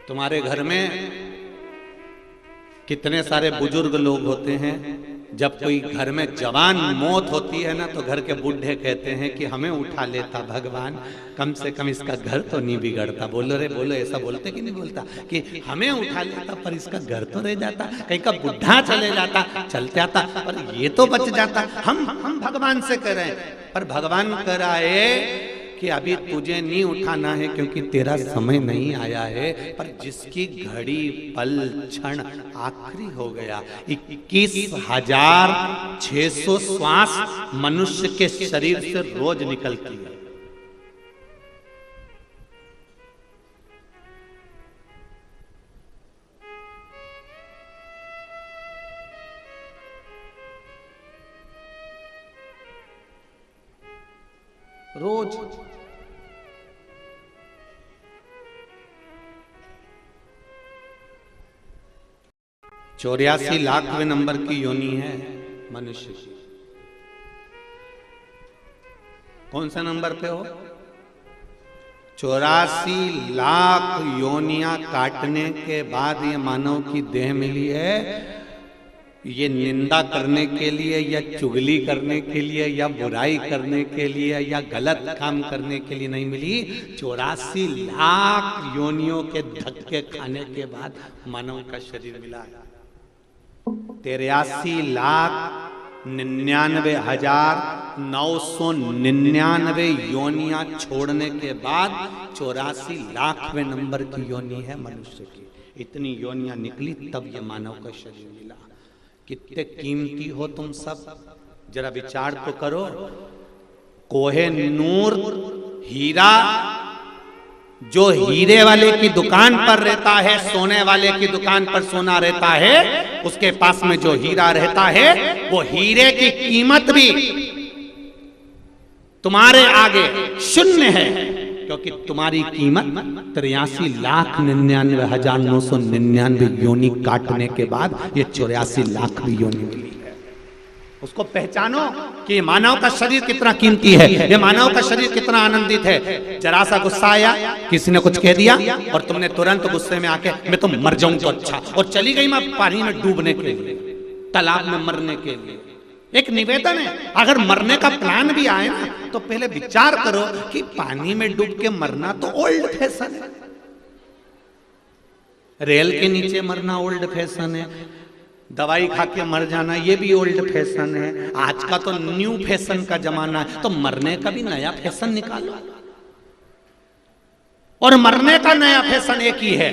तुम्हारे घर में कितने सारे बुजुर्ग लोग होते हैं। जब कोई घर में जवान मौत होती है ना तो घर के बूढ़े कहते हैं कि हमें उठा लेता भगवान, कम से कम इसका घर तो नहीं बिगड़ता। बोलो रे बोलो, ऐसा बोलते कि नहीं बोलता कि हमें उठा लेता पर इसका घर तो रह जाता, कहीं का बुढ़ा चले जाता, चल जाता पर ये तो बच जाता। हम भगवान से कह रहे हैं पर भगवान कह रहा है कि अभी तुझे नहीं उठाना है क्योंकि तेरा समय नहीं आया है। पर जिसकी घड़ी पल क्षण आखिरी हो गया, 21,600 श्वास मनुष्य के शरीर से रोज निकलती है। रोज 84 लाखवें नंबर की योनि है मनुष्य की। कौन सा नंबर पे हो? 84 लाख योनियां काटने के बाद ये मानव की देह मिली है। ये निंदा करने के लिए या चुगली करने के लिए या बुराई करने के लिए या गलत काम करने के लिए नहीं मिली। 84 लाख योनियों के धक्के खाने के बाद मानव का शरीर मिला है। 83,99,999 योनियां छोड़ने के बाद 84 लाखवें नंबर की योनि है मनुष्य की। इतनी योनियां निकली तब ये मानव का शरीर मिला। कितने कीमती हो तुम सब, जरा विचार तो करो। कोहे नूर हीरा जो हीरे वाले की दुकान पर रहता है, सोने वाले की दुकान पर सोना रहता है, उसके पास में जो हीरा रहता है वो हीरे की कीमत भी तुम्हारे आगे शून्य है, क्योंकि तुम्हारी कीमत 83,99,999 योनि काटने के बाद ये 84 लाख भी योनि मिली है। उसको पहचानो कि ये मानव का शरीर कितना कीमती है, ये मानव का शरीर कितना आनंदित है। जरा सा गुस्सा आया, किसी ने कुछ कह दिया और तुमने तुरंत गुस्से में आके मैं तो मर जाऊं तो अच्छा, और चली गई मैं पानी में डूबने के लिए, तालाब में मरने के लिए। एक निवेदन है, अगर मरने का प्लान भी आए ना तो पहले विचार करो कि पानी में डूब के मरना तो ओल्ड फैशन है, रेल के नीचे मरना ओल्ड फैशन है, दवाई खा के मर जाना ये भी ओल्ड फैशन है। आज का तो न्यू फैशन का जमाना है, तो मरने का भी नया फैशन निकालो। और मरने का नया फैशन एक ही है,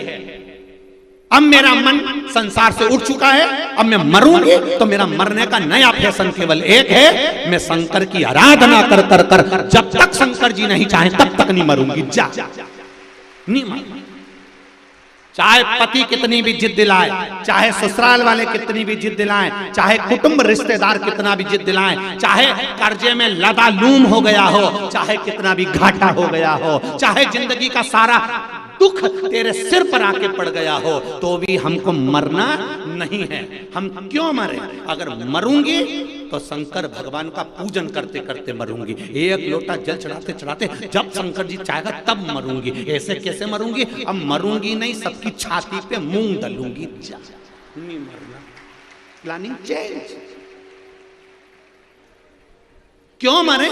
अब मेरा मन संसार से उठ चुका है, अब मैं मरूंगी तो मेरा मरने का नया फैशन केवल एक है, मैं शंकर की आराधना कर कर कर जब तक शंकर जी नहीं चाहे तब तक नहीं मरूंगी। जा नहीं मरूंगी, चाहे पति कितनी भी जिद दिलाए, चाहे ससुराल वाले कितनी भी जिद दिलाएं, चाहे कुटुंब रिश्तेदार कितना भी जिद दिलाएं, चाहे कर्जे में लदालूम हो गया हो, चाहे कितना भी घाटा हो गया हो, चाहे जिंदगी का सारा दुख तेरे सिर पर आके पड़ गया हो, तो भी हमको मरना नहीं है। हम क्यों मरे? अगर मरूंगी तो शंकर भगवान का पूजन करते करते मरूंगी, एक लोटा जल चढ़ाते चढ़ाते, जब शंकर जी चाहेगा तब मरूंगी। ऐसे कैसे मरूंगी? अब मरूंगी नहीं, सबकी छाती पे मूंग डालूंगी। नहीं मरना, प्लानिंग चेंज। क्यों मरे?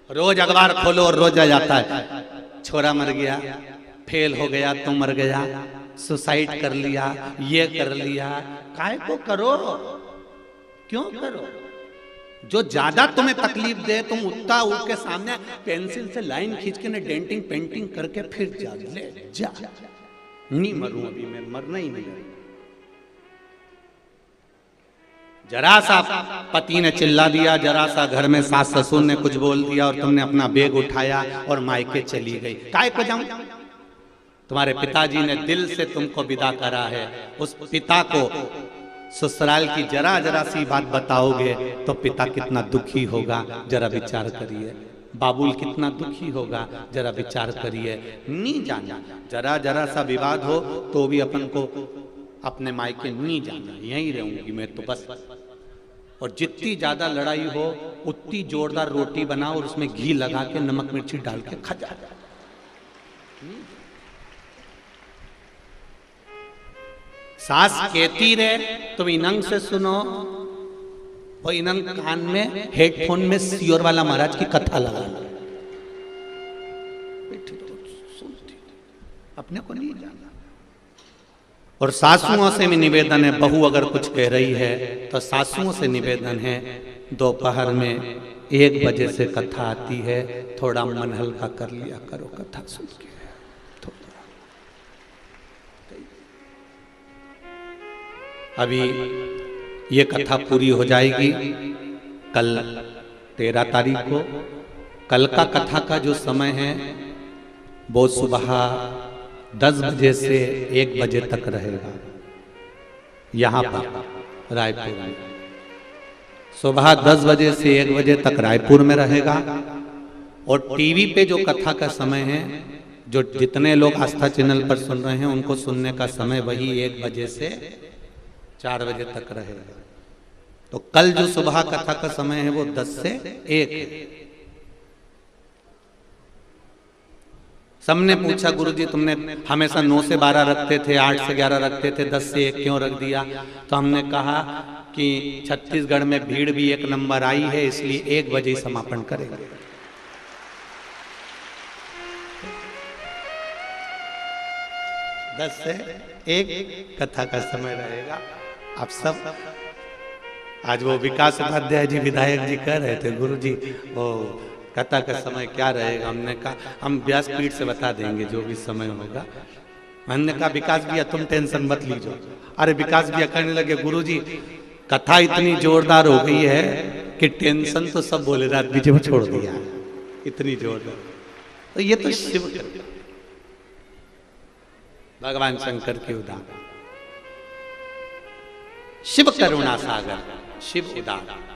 रोज अखबार खोलो और रोज आ जाता है छोरा मर गया, फेल हो गया तो मर गया, सुसाइड कर लिया, ये कर लिया। काहे को करो? क्यों करो? जो ज्यादा तुम्हें तकलीफ दे तुम उतना उसके सामने पेंसिल से लाइन खींच के ना डेंटिंग पेंटिंग करके फिर जा ले जा। नहीं मरूं अभी मैं, मरना ही नहीं। जरा सा पति ने चिल्ला दिया, जरा सा घर में सास ससुर ने कुछ बोल दिया और तुमने अपना बैग उठाया और मायके चली गई। काहे को जाऊं? तुम्हारे पिताजी ने दिल से तुमको विदा करा है, उस पिता को ससुराल की जरा जरा सी बात बताओगे तो पिता कितना दुखी होगा, जरा विचार करिए। बाबुल कितना दुखी होगा, जरा विचार करिए। नहीं जाना, जरा जरा सा विवाद हो तो भी अपन को अपने मायके नहीं जाना, यहीं रहूंगी मैं तो बस। और जितनी ज्यादा लड़ाई हो उतनी जोरदार रोटी बनाओ और उसमें घी लगा के नमक मिर्ची डाल के खा जा। सास कहती रहे तो इनंग से सुनो, और इनंग कान में हेडफोन में सियोर वाला महाराज की कथा लगा लो, अपने को नहीं जाना। और सासुओं से भी निवेदन है, बहू अगर कुछ कह रही है तो सासुओं से निवेदन है, दोपहर में 1 बजे से कथा आती है, थोड़ा मन हल्का कर लिया करो कथा सुन के। अभी ये कथा पूरी हो जाएगी कल 13 तारीख को। कल का कथा का जो समय है वो सुबह 10 बजे से 1 बजे तक रहेगा यहाँ पर रायपुर में। सुबह 10 बजे से 1 बजे तक रायपुर में रहेगा। और टीवी पे जो कथा का समय है, जो जितने लोग आस्था चैनल पर सुन रहे हैं उनको सुनने का समय वही 1 बजे से 4 बजे तक रहेगा। तो कल जो सुबह कथा का समय है वो 10 से 1। सबने पूछा गुरुजी तुमने हमेशा 9 से 12 रखते थे, 8 से 11 रखते थे, 10 से 1 क्यों रख दिया? तो हमने कहा कि छत्तीसगढ़ में भीड़ भी 1 नंबर आई है, इसलिए 1 बजे ही समापन करेंगे। दस से 1 कथा का समय रहेगा। आप सब आज वो विकास उपाध्याय जी विधायक जी कह रहे थे गुरुजी वो कथा का समय क्या रहेगा? हमने कहा हम व्यासपीठ से बता देंगे जो भी समय होगा। हमने कहा विकास भैया तुम टेंशन मत लीजिए। अरे विकास भैया कहने लगे गुरुजी कथा इतनी जोरदार हो गई है कि टेंशन तो सब बोले रात बीच में छोड़ दिया, इतनी जोरदार। तो ये तो शिव भगवान शंकर की उदाहरण, शिव करुणा सागर, शिव उदाहरण।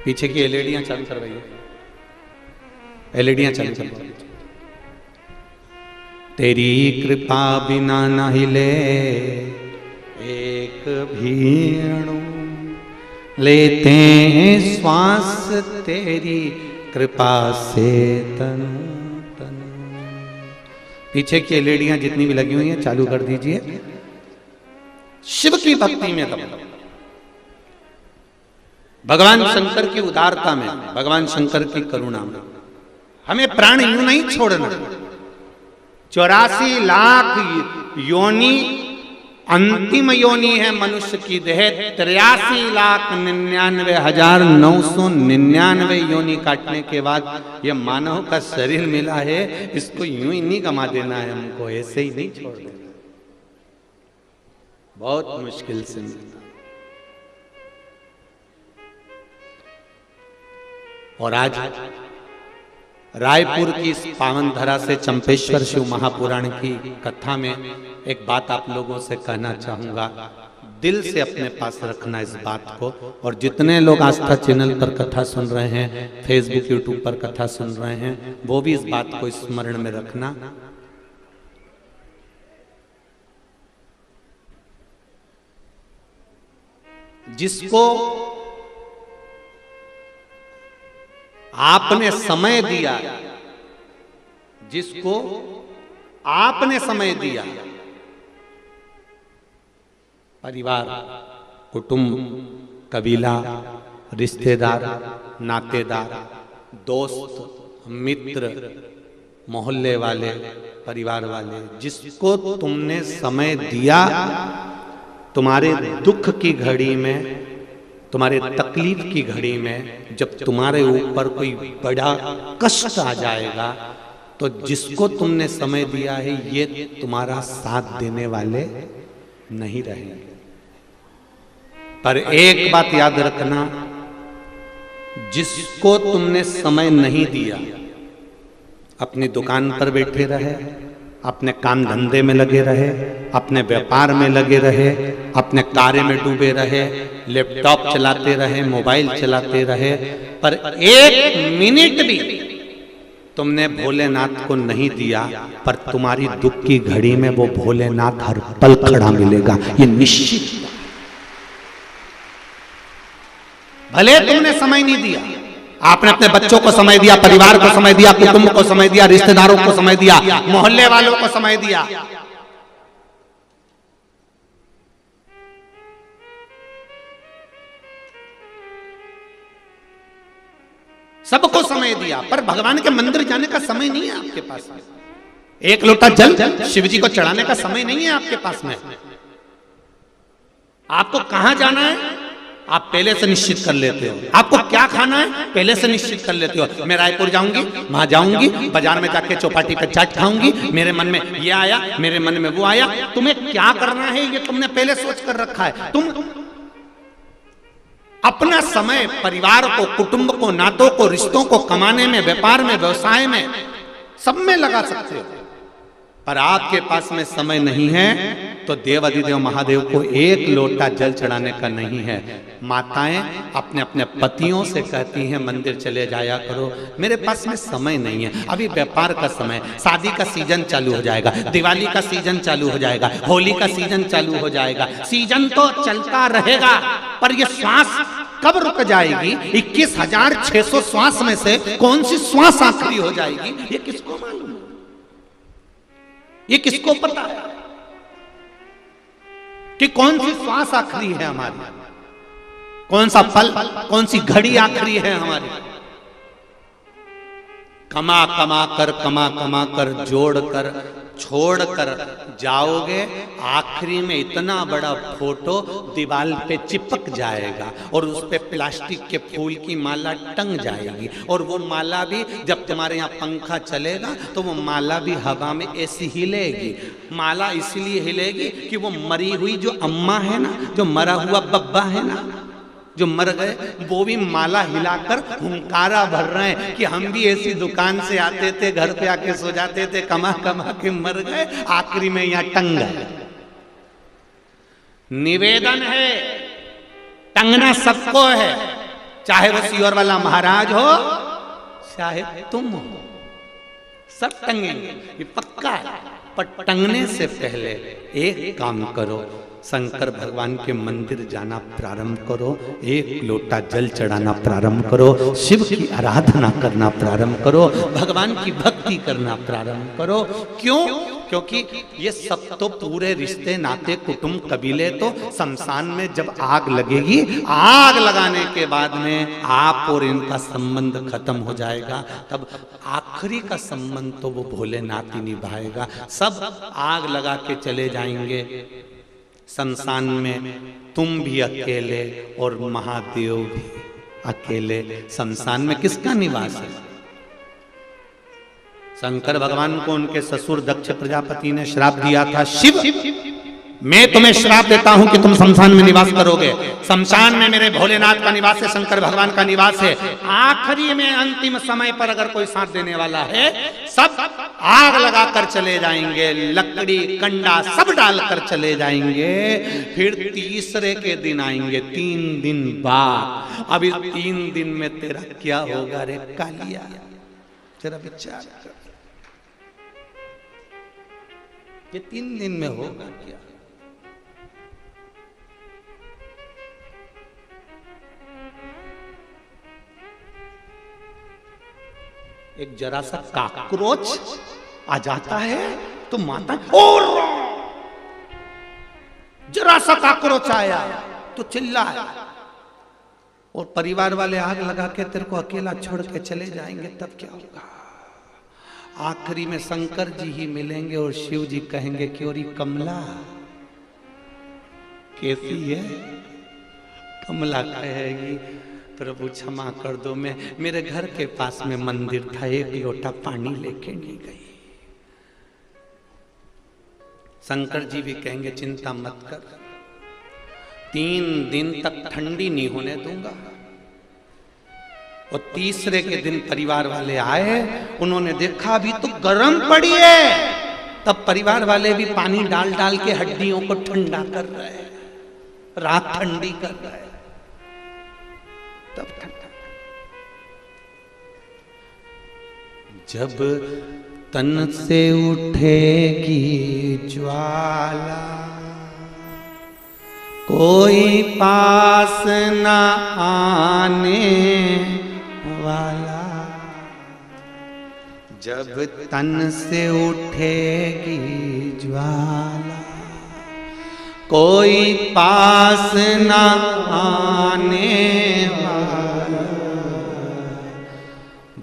पीछे की एलईडियां चालू करवाइए, एलईडियां चालू करवाइए। तेरी कृपा बिना न हिले एक भी अणु, लेते हैं श्वास तेरी कृपा से तनु तनु। पीछे की एलईडियां जितनी भी लगी हुई हैं चालू कर दीजिए। शिव की भक्ति में दम, भगवान शंकर की उदारता में, भगवान शंकर की करुणा में। हमें प्राण यूं नहीं छोड़ना। 84 लाख योनि अंतिम योनि है मनुष्य की देह। 83,99,999 योनि काटने के बाद ये मानव का शरीर मिला है, इसको यूं ही नहीं गमा देना है, हमको ऐसे ही नहीं छोड़ देना, बहुत मुश्किल से मिलता। और आज रायपुर की इस पावन धरा से चंपेश्वर शिव महापुराण की कथा में एक बात आप लोगों से कहना चाहूंगा। दिल से अपने पास रखना इस बात को। और जितने लोग आस्था चैनल पर कथा सुन रहे हैं, फेसबुक यूट्यूब पर कथा सुन रहे हैं, वो भी इस बात को स्मरण में रखना। जिसको आपने समय दिया, जिसको आपने समय दिया, परिवार, कुटुंब, कबीला, रिश्तेदार, नातेदार, दोस्त, मित्र, मोहल्ले वाले, परिवार वाले, जिसको तुमने समय दिया, तुम्हारे दुख की घड़ी में, तुम्हारे तकलीफ की घड़ी में, जब तुम्हारे ऊपर कोई बड़ा कष्ट आ जाएगा, तो जिसको तुमने समय दिया है ये तुम्हारा साथ देने वाले नहीं रहेंगे। पर एक बात याद रखना, जिसको तुमने समय नहीं दिया, अपनी दुकान पर बैठे रहे, अपने काम धंधे में लगे रहे, अपने व्यापार में लगे रहे, अपने कार्य में डूबे रहे, लैपटॉप चलाते रहे, मोबाइल चलाते रहे, पर 1 मिनट भी तुमने भोलेनाथ को नहीं दिया, पर तुम्हारी दुख की घड़ी में वो भोलेनाथ हर पल खड़ा मिलेगा, ये निश्चित। भले तुमने समय नहीं दिया, आपने अपने बच्चों को समय दिया, परिवार को समय दिया, कुटुंब को समय दिया, रिश्तेदारों को समय दिया, मोहल्ले वालों को समय दिया, सबको समय दिया, पर भगवान के मंदिर जाने का समय नहीं है आपके पास में। 1 लोटा जल शिव जी को चढ़ाने का समय नहीं है आपके पास में। आपको कहां जाना है आप पहले से निश्चित कर लेते हो, आपको क्या खाना है पहले से निश्चित कर लेते हो। मैं रायपुर जाऊंगी, वहां जाऊंगी, बाजार में जाके चौपाटी पे चाट खाऊंगी, मेरे मन में ये आया, मेरे मन में वो आया। तुम्हें क्या करना है ये तुमने पहले सोच कर रखा है। तुम अपना समय परिवार को, कुटुंब को, नातों को, रिश्तों को कमाने में, व्यापार में, व्यवसाय में, सब में लगा सकते हो, पर आपके पास में समय नहीं है तो देवाधिदेव महादेव को एक लोटा जल चढ़ाने का नहीं है। माताएं अपने अपने पतियों से कहती हैं मंदिर चले जाया करो, मेरे पास में समय नहीं है, अभी व्यापार का समय, शादी का सीजन चालू हो जाएगा, दिवाली का सीजन चालू हो जाएगा, होली का सीजन चालू हो जाएगा, सीजन तो चलता रहेगा, पर ये श्वास कब रुक जाएगी? 21,600 श्वास में से कौन सी श्वास आखिरी हो जाएगी, ये किसको मालूम? ये किसको पता है कि कौन सी श्वास आखिरी है हमारी, कौन सा पल, कौन सी घड़ी आखिरी है हमारी? कमा कमा कर जोड़ कर छोड़ कर जाओगे, आखिरी में इतना बड़ा फोटो दीवार पे चिपक जाएगा और उस पे प्लास्टिक के फूल की माला टंग जाएगी, और वो माला भी जब तुम्हारे यहाँ पंखा चलेगा तो वो माला भी हवा में ऐसी हिलेगी। माला इसलिए हिलेगी कि वो मरी हुई जो अम्मा है ना, जो मरा हुआ बब्बा है ना, जो मर गए, वो भी माला हिलाकर हुंकारा भर रहे हैं कि हम भी ऐसी दुकान से आते थे, घर पे आके सो जाते थे, कमा कमा के मर गए, आखिरी में यहां टंग गए। निवेदन है, टंगना सबको है, चाहे वो सीवर वाला महाराज हो, चाहे तुम हो, सब टंगेंगे, ये पक्का है। पर टंगने से पहले एक काम करो, शंकर भगवान के मंदिर जाना प्रारंभ करो, एक लोटा जल चढ़ाना प्रारंभ करो, शिव की आराधना करना प्रारंभ करो, भगवान की भक्ति करना प्रारंभ करो। क्यों? क्योंकि ये सब तो पूरे रिश्ते नाते कुटुंब कबीले तो शमशान में जब आग लगेगी, आग लगाने के बाद में आप और इनका संबंध खत्म हो जाएगा, तब आखिरी का संबंध तो वो भोलेनाथ ही निभाएगा। सब आग लगा के चले जाएंगे शमशान में, तुम भी अकेले और महादेव भी अकेले। शमशान में किसका निवास है? शंकर भगवान को उनके ससुर दक्ष प्रजापति ने श्राप दिया था, शिव मैं तुम्हें श्राप देता हूं कि तुम शमशान में निवास करोगे। शमशान में मेरे भोलेनाथ का निवास है, शंकर भगवान का निवास है। आखिरी में अंतिम समय पर अगर कोई साथ देने वाला है, सब आग लगाकर चले जाएंगे, लकड़ी कंडा सब डालकर चले जाएंगे, फिर तीसरे के दिन आएंगे 3 दिन बाद। अब इस 3 दिन में तेरा क्या होगा रे कालिया, तेरा विचार कर, ये 3 दिन में होगा क्या? एक जरा सा काकरोच आ जाता है तो माता, और जरा सा काकरोच आया तो चिल्लाए, और परिवार वाले आग लगा के तेरे को अकेला छोड़ के चले जाएंगे, तब क्या होगा? आखिरी में शंकर जी ही मिलेंगे और शिव जी कहेंगे कि और कमला कैसी है? कमला कहेगी प्रभु क्षमा कर दो, मैं मेरे घर के पास में मंदिर था, एक लोटा पानी लेके नहीं गई। शंकर जी भी कहेंगे चिंता मत कर, 3 दिन तक ठंडी नहीं होने दूंगा। और तीसरे के दिन परिवार वाले आए, उन्होंने देखा अभी तो गर्म पड़ी है, तब परिवार वाले भी पानी डाल डाल के हड्डियों को ठंडा कर रहे हैं, रात ठंडी कर रहे हैं, तब ठंडा। जब तन से उठेगी ज्वाला, कोई पास न आने वाला। जब तन से उठेगी ज्वाला, कोई पास न आने वाला।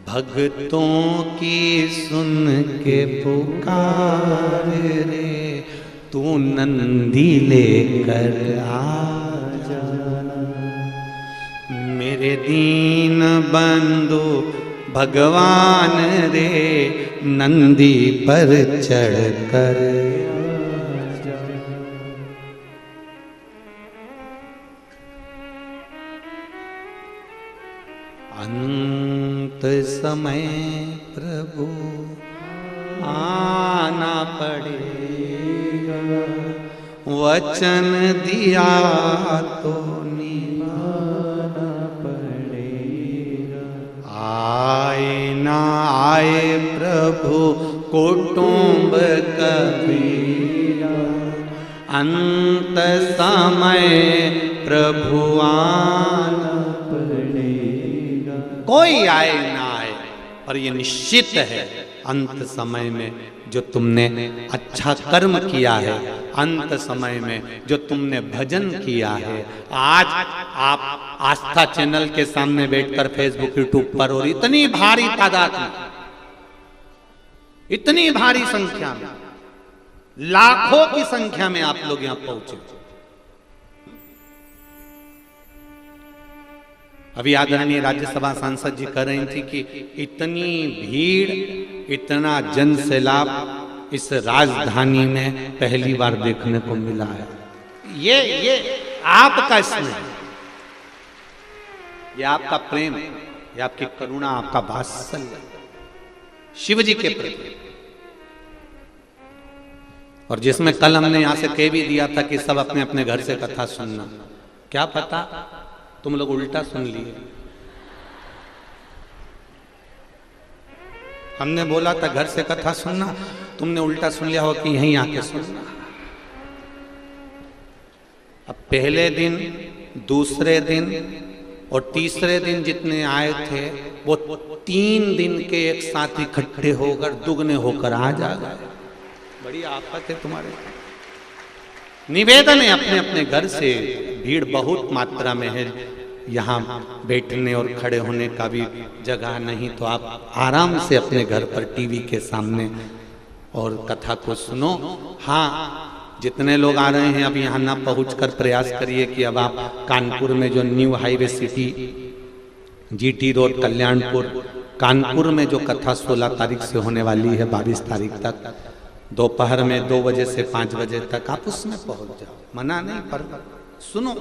भक्तों की सुन के पुकार रे, तू नंदी लेकर आजा। मेरे दीन बंधु भगवान रे, नंदी पर चढ़ कर आजा। अंत समय प्रभु आना पड़ेगा, वचन दिया तो निभाना पड़ेगा। आए ना आए प्रभु कुटुंब कबीरा, अंत समय प्रभु आना पड़ेगा। कोई आए ना आए, पर ये निश्चित है अंत समय में जो तुमने अच्छा कर्म किया है, अंत समय में जो तुमने भजन किया है, आज आप आस्था चैनल के सामने बैठकर फेसबुक यूट्यूब पर और इतनी भारी तादाद में, इतनी भारी संख्या में, लाखों की संख्या में आप लोग यहां पहुंचे। अभी आदरणीय राज्यसभा सांसद जी कह रही थी कि इतनी भीड़, इतना जन सैलाब इस राजधानी में पहली बार देखने को मिला है। ये आपका स्नेह, ये आपका प्रेम, ये आपकी करुणा, आपका वात्सल्य शिव जी के प्रति। और जिसमें कल हमने यहां से कह भी दिया था कि सब अपने अपने घर से कथा सुनना, क्या पता तुम लोग उल्टा सुन लिए। हमने बोला था घर से कथा सुनना, तुमने उल्टा सुन लिया हो कि यहीं आके सुनना। अब पहले दिन, दूसरे दिन और तीसरे दिन जितने आए थे वो 3 दिन के एक साथ इकट्ठे होकर दुगने होकर आ जा गए। बड़ी आफत है तुम्हारे। निवेदन है अपने अपने घर से, भीड़ बहुत मात्रा में है, यहाँ बैठने और खड़े होने का भी जगह नहीं, तो आप आराम से अपने घर पर टीवी के सामने और कथा को सुनो। हाँ, जितने लोग आ रहे हैं अब यहाँ ना पहुँचकर प्रयास करिए कि अब आप कानपुर में जो new highway city GT road Kalyanpur Kanpur में जो कथा 16 तारीख से होने वाली है 22 तारीख तक, दोपहर में 2 बजे से 5 बजे तक आप उसमें पहुंच जाओ। मना नहीं, पर सुनो,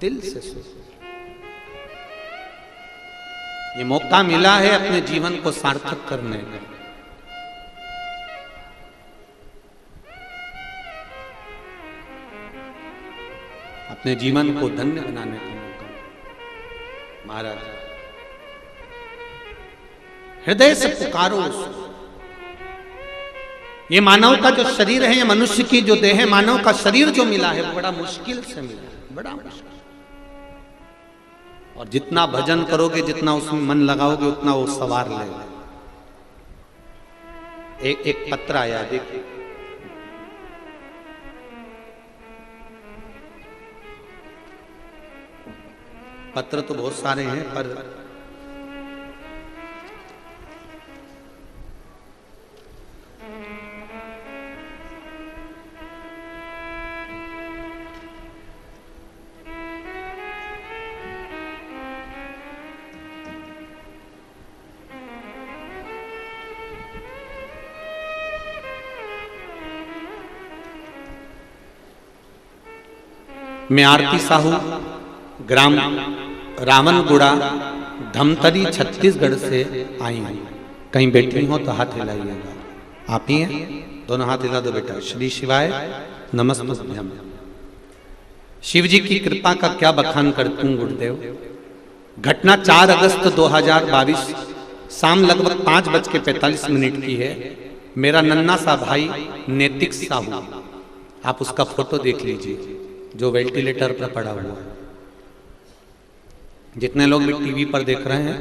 दिल से सुनो। ये मौका मिला है अपने जीवन को सार्थक करने का। अपने जीवन को धन्य बनाने का मौका। महाराज हृदय से पुकारो उसको। ये मानव का जो शरीर है, ये मनुष्य की जो देह है, मानव का शरीर जो मिला है वो बड़ा मुश्किल से मिला है, बड़ा मुश्किल। और जितना भजन करोगे, जितना उसमें मन लगाओगे, उतना वो सवार लेगा। एक पत्र आया, देखिए। पत्र तो बहुत सारे हैं, पर मैं आरती साहू, ग्राम रावनगुड़ा, धमतरी, छत्तीसगढ़ से आई हूँ। कहीं बैठी हो तो हाथ हिलाइएगा। आप ही हैं? दोनों हाथ हिला दो बेटा। श्री शिवाय नमस्तुभ्यम। शिव जी की कृपा का क्या बखान करती हूँ गुरुदेव। घटना 4 अगस्त 2022 शाम लगभग 5:45 की है। मेरा नन्ना सा भाई नैतिक साहू, आप उसका फोटो देख लीजिए, जो वेंटिलेटर पर पड़ा हुआ है। जितने लोग भी टीवी पर देख रहे हैं,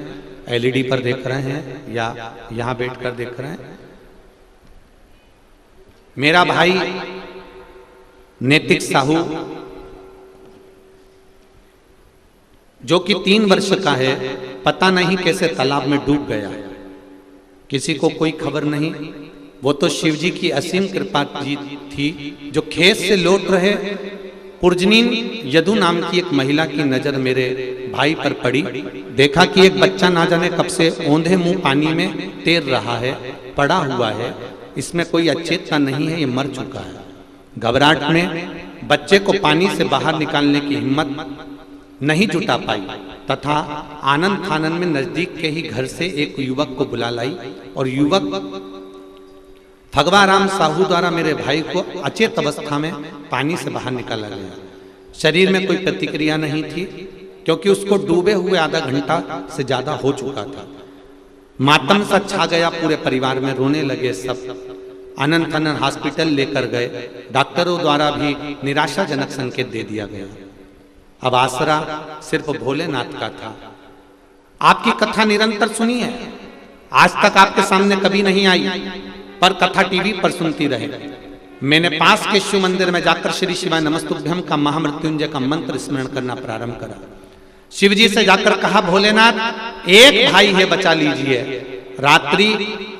एलईडी पर देख रहे हैं या यहां बैठकर देख रहे हैं, मेरा भाई नैतिक साहू जो कि 3 वर्ष का है, पता नहीं कैसे तालाब में डूब गया। किसी को कोई खबर नहीं। वो तो शिव जी की असीम कृपा थी। जो खेत से लौट रहे पुरजनीन यदु नाम की एक महिला की नजर मेरे भाई पर पड़ी। देखा कि एक बच्चा ना जाने कब से औंधे मुंह पानी में तैर रहा है, पड़ा हुआ है। इसमें कोई अचेतता नहीं है, ये मर चुका है। घबराहट में बच्चे को पानी से बाहर निकालने की हिम्मत नहीं जुटा पाई तथा आनंद फानन में नजदीक के ही घर से एक युवक को बुला लाई और युवक भगवान राम साहू द्वारा मेरे भाई को अचेत अवस्था में पानी से बाहर निकाला गया। शरीर में कोई प्रतिक्रिया नहीं थी, क्योंकि उसको डूबे हुए आधा घंटा से ज्यादा हो चुका था। मातम सा छा गया पूरे परिवार में, रोने लगे सब। अनंत अनंत हॉस्पिटल लेकर गए, डॉक्टरों द्वारा भी निराशाजनक संकेत दे दिया गया। अब आसरा सिर्फ भोलेनाथ का था। आपकी कथा निरंतर सुनी है, आज तक आपके सामने कभी नहीं आई, पर कथा टीवी पर सुनती रहे। मैंने पास के शिव मंदिर में जाकर श्री शिवाय नमस्तुभ्यम का महामृत्युंजय का मंत्र स्मरण करना प्रारंभ करा। शिव जी से जाकर कहा, भोलेनाथ एक भाई है, बचा लीजिए। रात्रि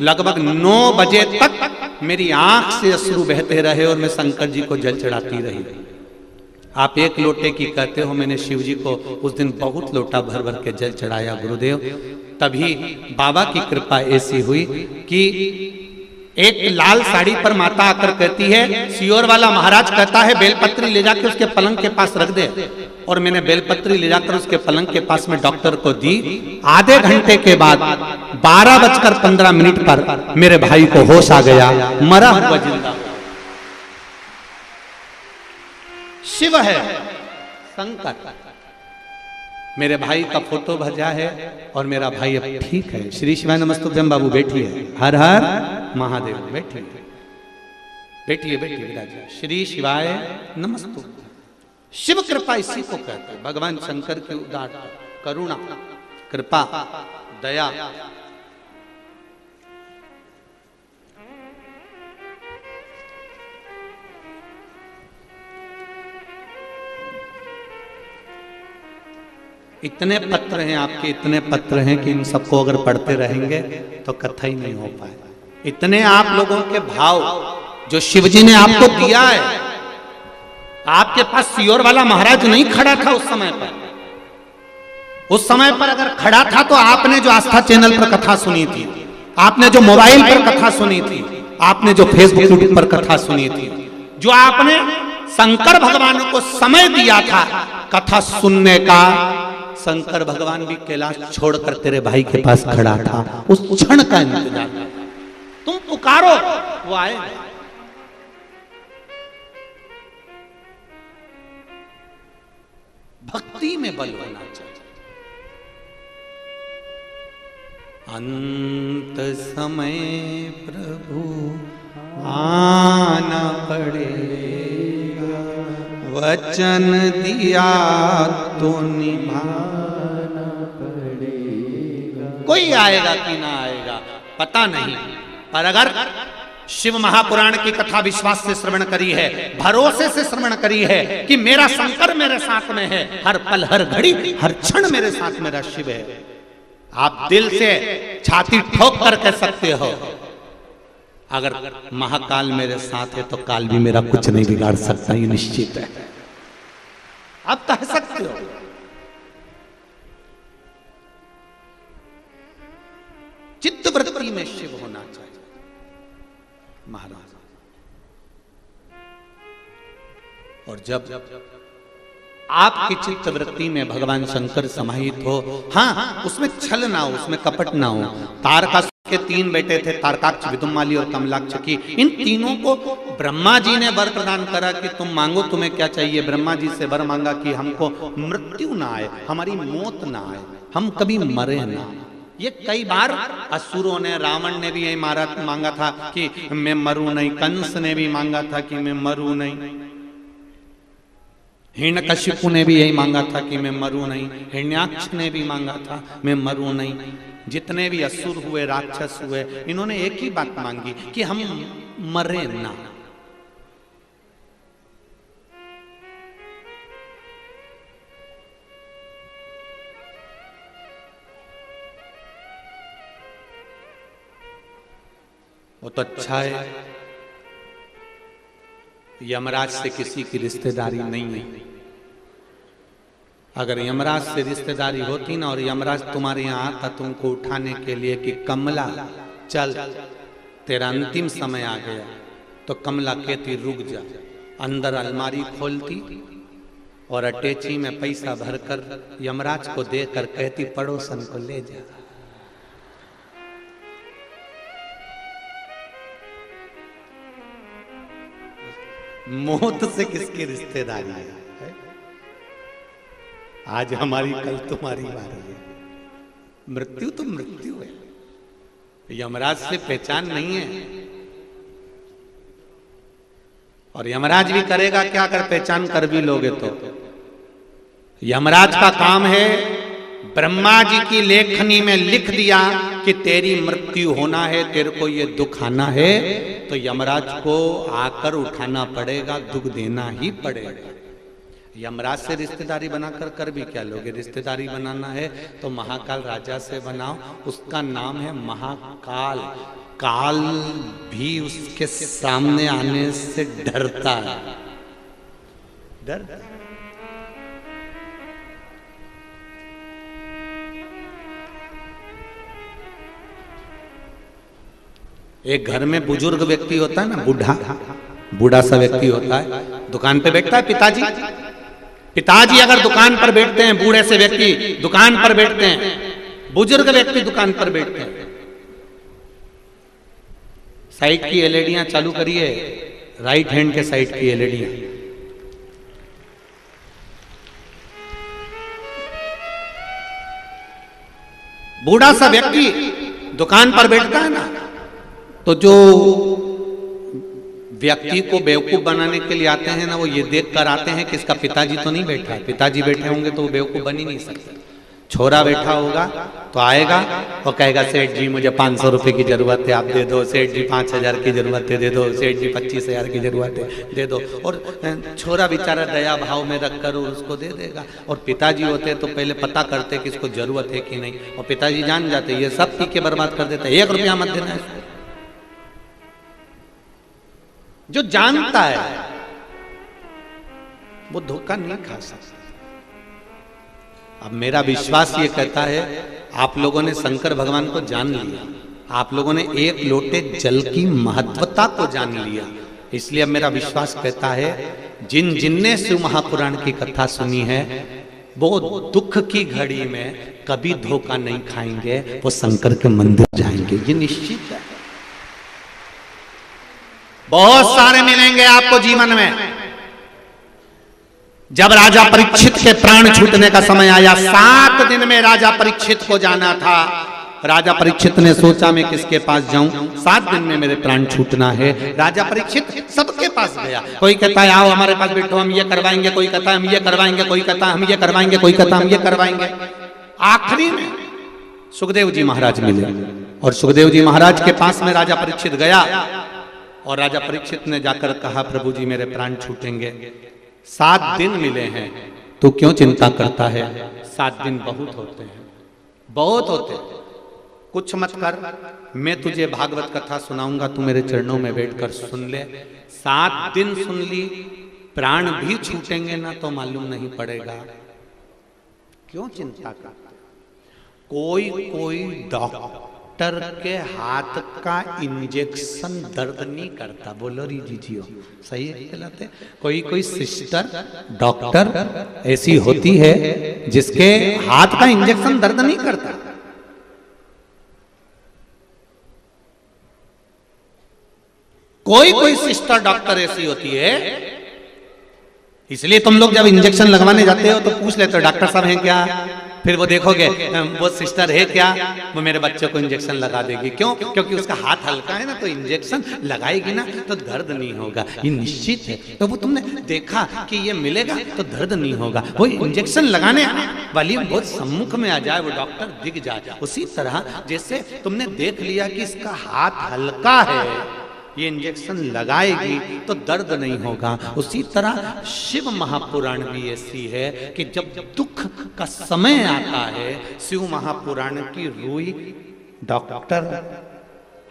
लगभग 9 बजे तक मेरी आंख से अश्रु बहते रहे और मैं शंकर जी को जल चढ़ाती रही। आप एक लोटे की कहते हो, मैंने शिव जी को उस दिन बहुत लोटा भर भर के जल चढ़ाया गुरुदेव। तभी बाबा की कृपा ऐसी हुई कि एक लाल साड़ी पर माता आकर कहती है, सियोर वाला महाराज कहता है बेलपत्री ले जाकर उसके पलंग के पास रख दे। और मैंने बेलपत्री ले जाकर उसके पलंग के पास में डॉक्टर को दी। आधे घंटे के बाद 12:15 पर मेरे भाई को होश आ गया, मरा हुआ जिंदा। शिव है शंकर। मेरे भाई का फोटो भजा है और मेरा भाई अब ठीक है। श्री शिवाय नमस्तुभ्यम बाबू बैठिए, हर हर महादेव। बैठिए बैठिए बैठिए विराजिए। श्री शिवाय नमस्तुभ्यम। शिव कृपा इसी को कहते हैं। भगवान शंकर की उदार करुणा, कृपा, दया। इतने पत्र हैं आपके, इतने पत्र हैं कि इन सबको अगर पढ़ते रहेंगे तो कथा ही नहीं हो पाए। इतने आप लोगों के भाव जो शिवजी ने आपको दिया है। आपके पास सियोर वाला महाराज नहीं खड़ा था उस समय पर। उस समय पर अगर खड़ा था तो आपने जो आस्था चैनल पर कथा सुनी थी, आपने जो मोबाइल पर कथा सुनी थी, आपने जो फेसबुक यूट्यूब पर कथा सुनी थी, जो आपने शंकर भगवान को समय दिया था कथा सुनने का, शंकर भगवान भी कैलाश छोड़कर तेरे भाई के पास खड़ा था। उस क्षण का इंतजार। तुम पुकारो, वो आए। भक्ति में बल होना चाहिए। अंत समय प्रभु आना पड़ेगा, वचन दिया तो निभाना पड़ेगा। कोई आएगा कि ना आएगा पता नहीं, पर अगर शिव महापुराण की कथा विश्वास से श्रवण करी है, भरोसे से श्रवण करी है कि मेरा शंकर मेरे साथ में है, हर पल हर घड़ी हर क्षण मेरे साथ मेरा शिव है, आप दिल से छाती ठोक कर कह सकते हो, अगर महाकाल मेरे साथ है तो काल भी मेरा कुछ नहीं बिगाड़ सकता, ये निश्चित है। आप कह सकते हो। चित्त वृत्ति में शिव होना चाहिए महाराज। और जब आपकी चित्त वृत्ति में भगवान शंकर समाहित हो, हाँ, उसमें छल ना हो, उसमें कपट ना हो। तारकासुर के 3 बेटे थे, तारकाक्ष, विदुमाली और कमलाक्ष की। इन तीनों को ब्रह्मा जी ने वर प्रदान करा कि तुम मांगो, तुम्हें क्या चाहिए। ब्रह्मा जी से वर मांगा कि हमको मृत्यु ना आए, हमारी मौत ना आए, हम कभी मरे ना। ये कई बार असुरों ने, रावण ने भी यही मांगा था कि मैं मरूं नहीं, कंस ने भी मांगा था कि मैं मरूं नहीं, हिरण्यकशिपु ने भी यही मांगा था कि मैं मरूं नहीं, हिरण्याक्ष ने भी मांगा था मैं मरूं नहीं। जितने भी असुर हुए, राक्षस हुए, इन्होंने एक ही बात मांगी कि हम मरे ना। वो तो अच्छा है, यमराज से किसी की रिश्तेदारी नहीं है। अगर यमराज से रिश्तेदारी होती ना और यमराज तुम्हारे यहाँ आता तुमको उठाने के लिए कि कमला चल तेरा अंतिम समय आ गया, तो कमला कहती रुक जा, अंदर अलमारी खोलती और अटैची में पैसा भरकर यमराज को देकर कहती पड़ोसन को ले जा। मौत से किसकी रिश्तेदारी है? आज हमारी कल तुम्हारी बारी है। मृत्यु तो मृत्यु है, यमराज से पहचान नहीं है। और यमराज भी करेगा क्या अगर पहचान कर भी लोगे तो? यमराज का काम है, ब्रह्मा जी की लेखनी में लिख दिया कि तेरी मृत्यु होना है, तेरे को ये दुख आना है, तो यमराज को आकर उठाना पड़ेगा, दुख देना ही पड़ेगा। यमराज से रिश्तेदारी बनाकर कर भी क्या लोगे? रिश्तेदारी बनाना है तो महाकाल राजा से बनाओ, उसका नाम है महाकाल। काल भी उसके सामने आने से डरता है, डरता है। एक घर में बुजुर्ग व्यक्ति होता है ना, बूढ़ा सा व्यक्ति होता है, दुकान पे बैठता है। पिताजी अगर दुकान पर बैठते हैं, बूढ़े से व्यक्ति दुकान पर बैठते हैं, बुजुर्ग व्यक्ति दुकान पर बैठते हैं। साइड की एलईडियां चालू करिए, राइट हैंड के साइड की एलईडियां। बूढ़ा सा व्यक्ति दुकान पर बैठता है ना, तो जो व्यक्ति को बेवकूफ बनाने के लिए आते हैं ना, वो ये देख कर आते हैं कि इसका पिताजी तो नहीं बैठा है। पिताजी बैठे होंगे तो वो बेवकूफ बन ही नहीं सकते। छोरा बैठा होगा तो आएगा और कहेगा सेठ जी मुझे 500 रुपए की जरूरत है, आप दे दो। सेठ जी 5000 की जरूरत है, दे दो। सेठ जी 25,000 की जरूरत है, दे दो। और छोरा बेचारा दया भाव में रख कर उसको दे देगा। और पिताजी होते तो पहले पता करते कि इसको जरूरत है कि नहीं, और पिताजी जान जाते ये सब पी के बर्बाद कर देता है, 1 रुपया मत देना इसको। जो जानता है वो धोखा नहीं खा सकता। अब मेरा विश्वास ये कहता है, आप लोगों ने शंकर भगवान को जान लिया, आप लोगों ने एक लोटे जल की महत्वता को जान लिया। इसलिए अब मेरा विश्वास कहता है, जिनने शिव महापुराण की कथा सुनी है वो दुख की घड़ी में कभी धोखा नहीं खाएंगे, वो शंकर के मंदिर जाएंगे, ये निश्चित है। बहुत सारे मिलेंगे आपको जीवन में। जब राजा परीक्षित के प्राण छूटने का समय आया, 7 दिन में राजा परीक्षित को जाना था। राजा परीक्षित ने सोचा मैं किसके पास जाऊं, 7 दिन में मेरे प्राण छूटना है। राजा परीक्षित सबके पास गया। कोई कहता है आओ हमारे पास बैठो, हम ये करवाएंगे। कोई कहता है हम ये करवाएंगे। कोई कहता है हम ये करवाएंगे। कोई कहता है हम ये करवाएंगे। आखिरी में सुखदेव जी महाराज मिले, और सुखदेव जी महाराज के पास में राजा परीक्षित गया, और राजा परीक्षित ने जाकर कहा प्रभु जी मेरे प्राण छूटेंगे, 7 दिन मिले हैं, तू क्यों चिंता करता है? 7 दिन बहुत होते हैं, बहुत होते हैं। कुछ मत कर, मैं तुझे भागवत कथा सुनाऊंगा, तू मेरे चरणों में बैठकर सुन ले। 7 दिन सुन ली, प्राण भी छूटेंगे ना तो मालूम नहीं पड़ेगा। क्यों चिंता करता? कोई डॉक्टर के हाथ का इंजेक्शन दर्द नहीं करता। बोलो री जीजियो, सही है कहलाते। कोई सिस्टर डॉक्टर ऐसी होती है जिसके हाथ का इंजेक्शन दर्द नहीं करता। कोई सिस्टर डॉक्टर ऐसी होती है। इसलिए तुम लोग जब इंजेक्शन लगवाने जाते हो तो पूछ लेते हो डॉक्टर साहब हैं क्या? फिर वो देखोगे वो सिस्टर है क्या, वो मेरे बच्चे को इंजेक्शन लगा देगी। क्यों? क्योंकि उसका हाथ हल्का है ना, तो इंजेक्शन लगाएगी ना तो दर्द नहीं होगा, ये निश्चित है। तो वो तुमने देखा कि ये मिलेगा तो दर्द नहीं होगा। वो इंजेक्शन लगाने वाली बहुत सम्मुख में आ जाए, वो डॉक्टर दिख जाए। उसी तरह जैसे तुमने देख लिया कि इसका हाथ हल्का है, ये इंजेक्शन लगाएगी तो दर्द नहीं होगा। उसी तरह शिव महापुराण भी ऐसी है कि जब दुख का समय आता है, शिव महापुराण की रूई डॉक्टर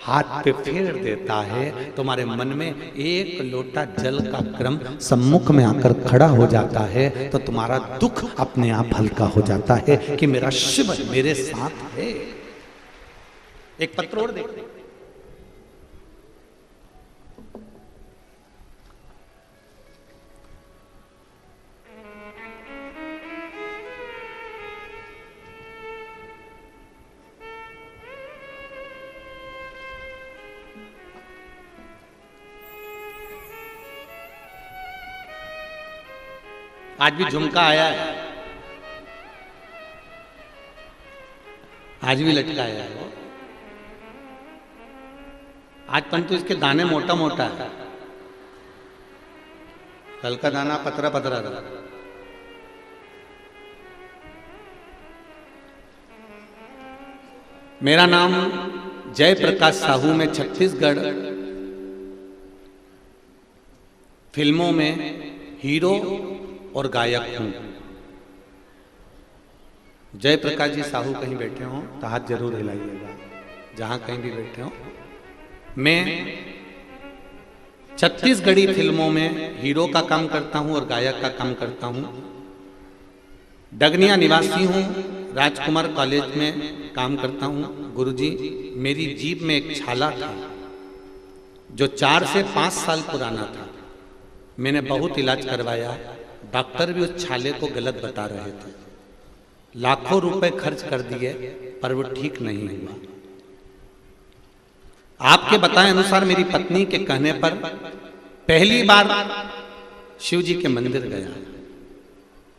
हाथ पे फेर देता है, तुम्हारे मन में एक लोटा जल का क्रम सम्मुख में आकर खड़ा हो जाता है, तो तुम्हारा दुख अपने आप हल्का हो जाता है कि मेरा शिव मेरे साथ है। एक पत्र और देखते। आज भी झुमका आया है, आज भी लटकाया है वो। आज परंतु इसके दाने मोटा मोटा है, कल का दाना पतरा पतरा था। मेरा नाम जय प्रकाश साहू, मैं छत्तीसगढ़ फिल्मों में हीरो और गायक हूं। जय प्रकाश जी साहू कहीं बैठे हो तो हाथ जरूर हिलाइएगा, जहां कहीं भी बैठे हो। मैं छत्तीसगढ़ी फिल्मों में हीरो का काम करता हूं और गायक का काम करता हूं। डगनिया निवासी हूं, राजकुमार कॉलेज में काम करता हूं। गुरुजी, मेरी जीभ में एक छाला था जो 4 से 5 साल पुराना था। मैंने बहुत इलाज करवाया, डॉक्टर भी उस छाले को गलत बता रहे थे। लाखों रुपए खर्च कर दिए पर वो ठीक नहीं हुआ। आपके बताए अनुसार मेरी पत्नी के कहने पर पहली बार शिव जी के मंदिर गया,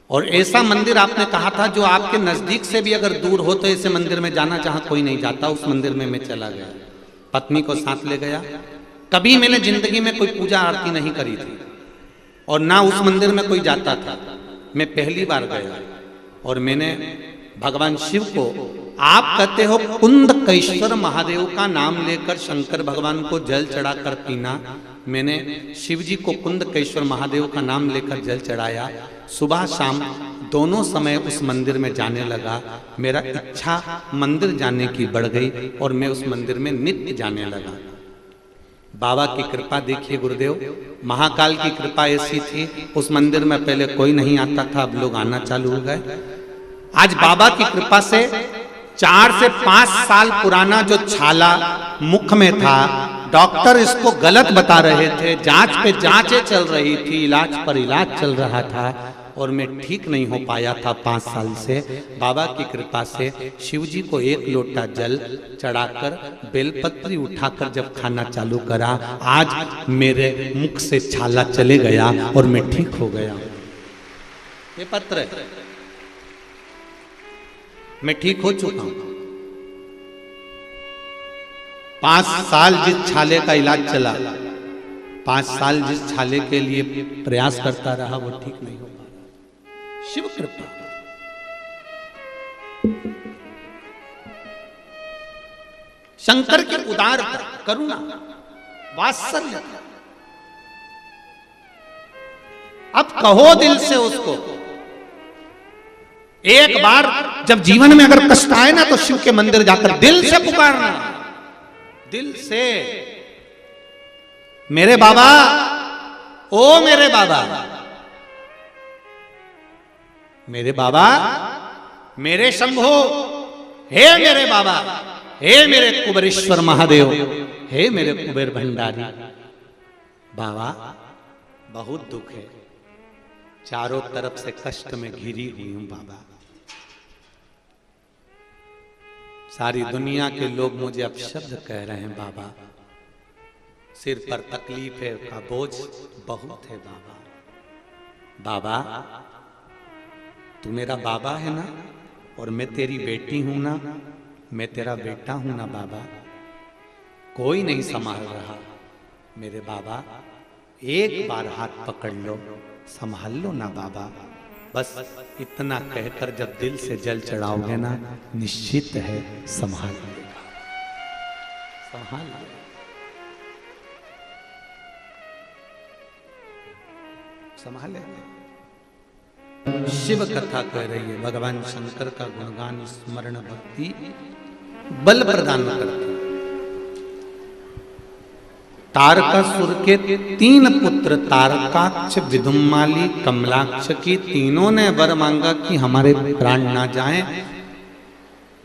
और ऐसा मंदिर आपने कहा था जो आपके नजदीक से भी अगर दूर हो तो ऐसे मंदिर में जाना जहां कोई नहीं जाता, उस मंदिर में मैं चला गया। पत्नी को साथ ले गया। कभी मैंने जिंदगी में कोई पूजा आरती नहीं करी थी और ना उस मंदिर में कोई जाता था। मैं पहली बार गया और मैंने भगवान शिव को, आप कहते हो कुंदकेश्वर महादेव का नाम लेकर शंकर भगवान को जल चढ़ाकर पीना। मैंने शिव जी को कुंदकेश्वर महादेव का नाम लेकर जल चढ़ाया। सुबह शाम दोनों समय उस मंदिर में जाने लगा। मेरा इच्छा मंदिर जाने की बढ़ गई और मैं उस मंदिर में नित्य जाने लगा। बाबा की कृपा देखिए गुरुदेव, महाकाल की कृपा ऐसी थी, उस मंदिर में पहले कोई नहीं आता था, अब लोग आना चालू हो गए। आज बाबा की कृपा से 4 से 5 साल पुराना जो छाला मुख में था, डॉक्टर इसको गलत बता रहे थे, जांच पे जांचें चल रही थी, इलाज पर इलाज चल रहा था और मैं ठीक नहीं हो पाया था 5 साल से। बाबा की कृपा से शिव जी को 1 लोटा जल चढ़ाकर बेलपत्री उठाकर जब खाना चालू करा, आज मेरे मुख से छाला चले गया और मैं ठीक हो गया। ये पत्र है, मैं ठीक हो चुका हूं। 5 साल जिस छाले का इलाज चला, 5 साल जिस छाले के लिए प्रयास करता रहा, वो ठीक नहीं हो पाया। शिव कृपा। शंकर की उदारता, करुणा, वात्सल्य। अब कहो दिल से उसको, एक बार जब जीवन में अगर कष्ट आए ना तो शिव के मंदिर जाकर दिल से पुकारना, दिल से, मेरे बाबा, ओ मेरे बाबा, मेरे बाबा, मेरे शंभो, हे मेरे बाबा, हे मेरे कुबेरेश्वर महादेव, हे मेरे कुबेर भंडारी। बाबा, बहुत दुख है, चारों तरफ से कष्ट में घिरी हुई हूं बाबा। सारी दुनिया के लोग मुझे अपशब्द कह रहे हैं बाबा। सिर पर तकलीफ है का बोझ बहुत है बाबा। बाबा, तू मेरा बाबा है ना, और मैं तेरी बेटी हूं ना, मैं तेरा बेटा हूं ना बाबा। कोई नहीं संभाल रहा मेरे बाबा, एक बार हाथ पकड़ लो, संभाल लो ना बाबा। बस इतना कहकर जब दिल से जल चढ़ाओगे ना, निश्चित है संभाल लेगा, संभाल लेगा, संभालेगा। शिव कथा कह रही है, भगवान शंकर का गुणगान स्मरण भक्ति बल प्रदान करती। तारकासुर के 3 पुत्र तारकाक्ष, विदुम्माली, कमलाक्ष की तीनों ने वर मांगा कि हमारे प्राण ना जाएं।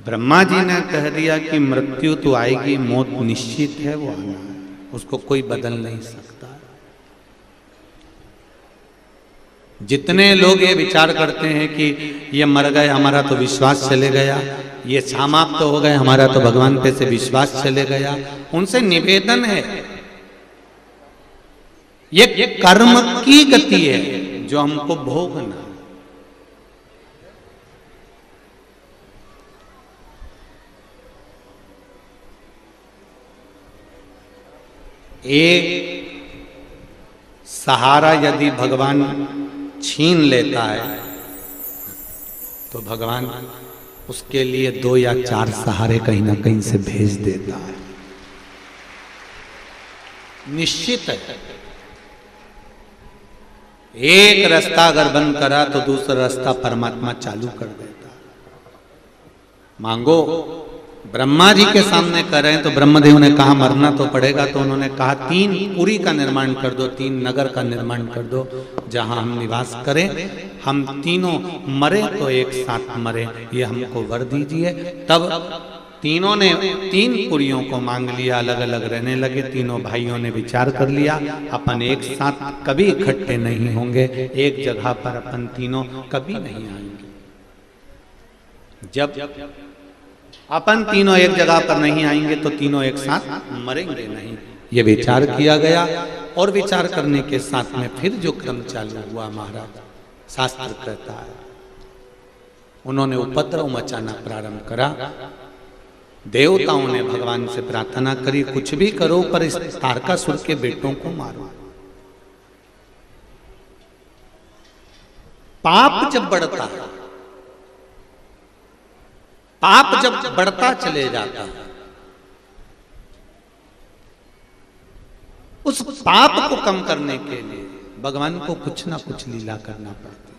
ब्रह्मा जी ने कह दिया कि मृत्यु तो आएगी, मौत निश्चित है, वो आना है, उसको कोई बदल नहीं सकता। जितने लोग ये विचार करते हैं कि ये मर गए, हमारा तो विश्वास चले गया, ये समाप्त तो हो गए, हमारा तो भगवान पे से विश्वास चले गया, उनसे निवेदन है, ये कर्म की गति है जो हमको भोगना। एक सहारा यदि भगवान छीन लेता है तो भगवान उसके लिए 2 या 4 सहारे कहीं ना कहीं से भेज देता है, निश्चित है। एक रास्ता अगर बंद करा तो दूसरा रास्ता परमात्मा चालू कर देता है। मांगो, ब्रह्मा जी के सामने कर रहे हैं तो ब्रह्मदेव ने कहा मरना तो पड़ेगा, तो उन्होंने कहा 3 पुरी का निर्माण कर दो, 3 नगर का निर्माण कर दो जहां हम निवास करें, हम तीनों मरे तो एक साथ मरे, ये हमको वर दीजिए। तब तीनों ने 3 पुरियों को मांग लिया, अलग अलग रहने लगे। तीनों भाइयों ने विचार कर लिया अपन एक साथ कभी इकट्ठे नहीं होंगे, एक जगह पर अपन तीनों कभी नहीं आएंगे। जब अपन तीनों एक जगह पर नहीं आएंगे तो तीनों एक साथ मरेंगे नहीं, ये विचार किया गया। और विचार करने के साथ में फिर जो क्रम चालू हुआ महाराज, शास्त्र कहता है उन्होंने उपद्रव मचाना प्रारंभ करा। देवताओं ने भगवान से प्रार्थना करी, कुछ भी करो पर इस तारकासुर के बेटों को मारो। पाप जब बढ़ता है, पाप जब बढ़ता चले जाता है, उस पाप को कम करने के लिए भगवान को कुछ ना कुछ लीला करना पड़ती।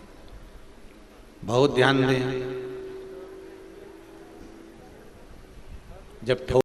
बहुत ध्यान दें, जब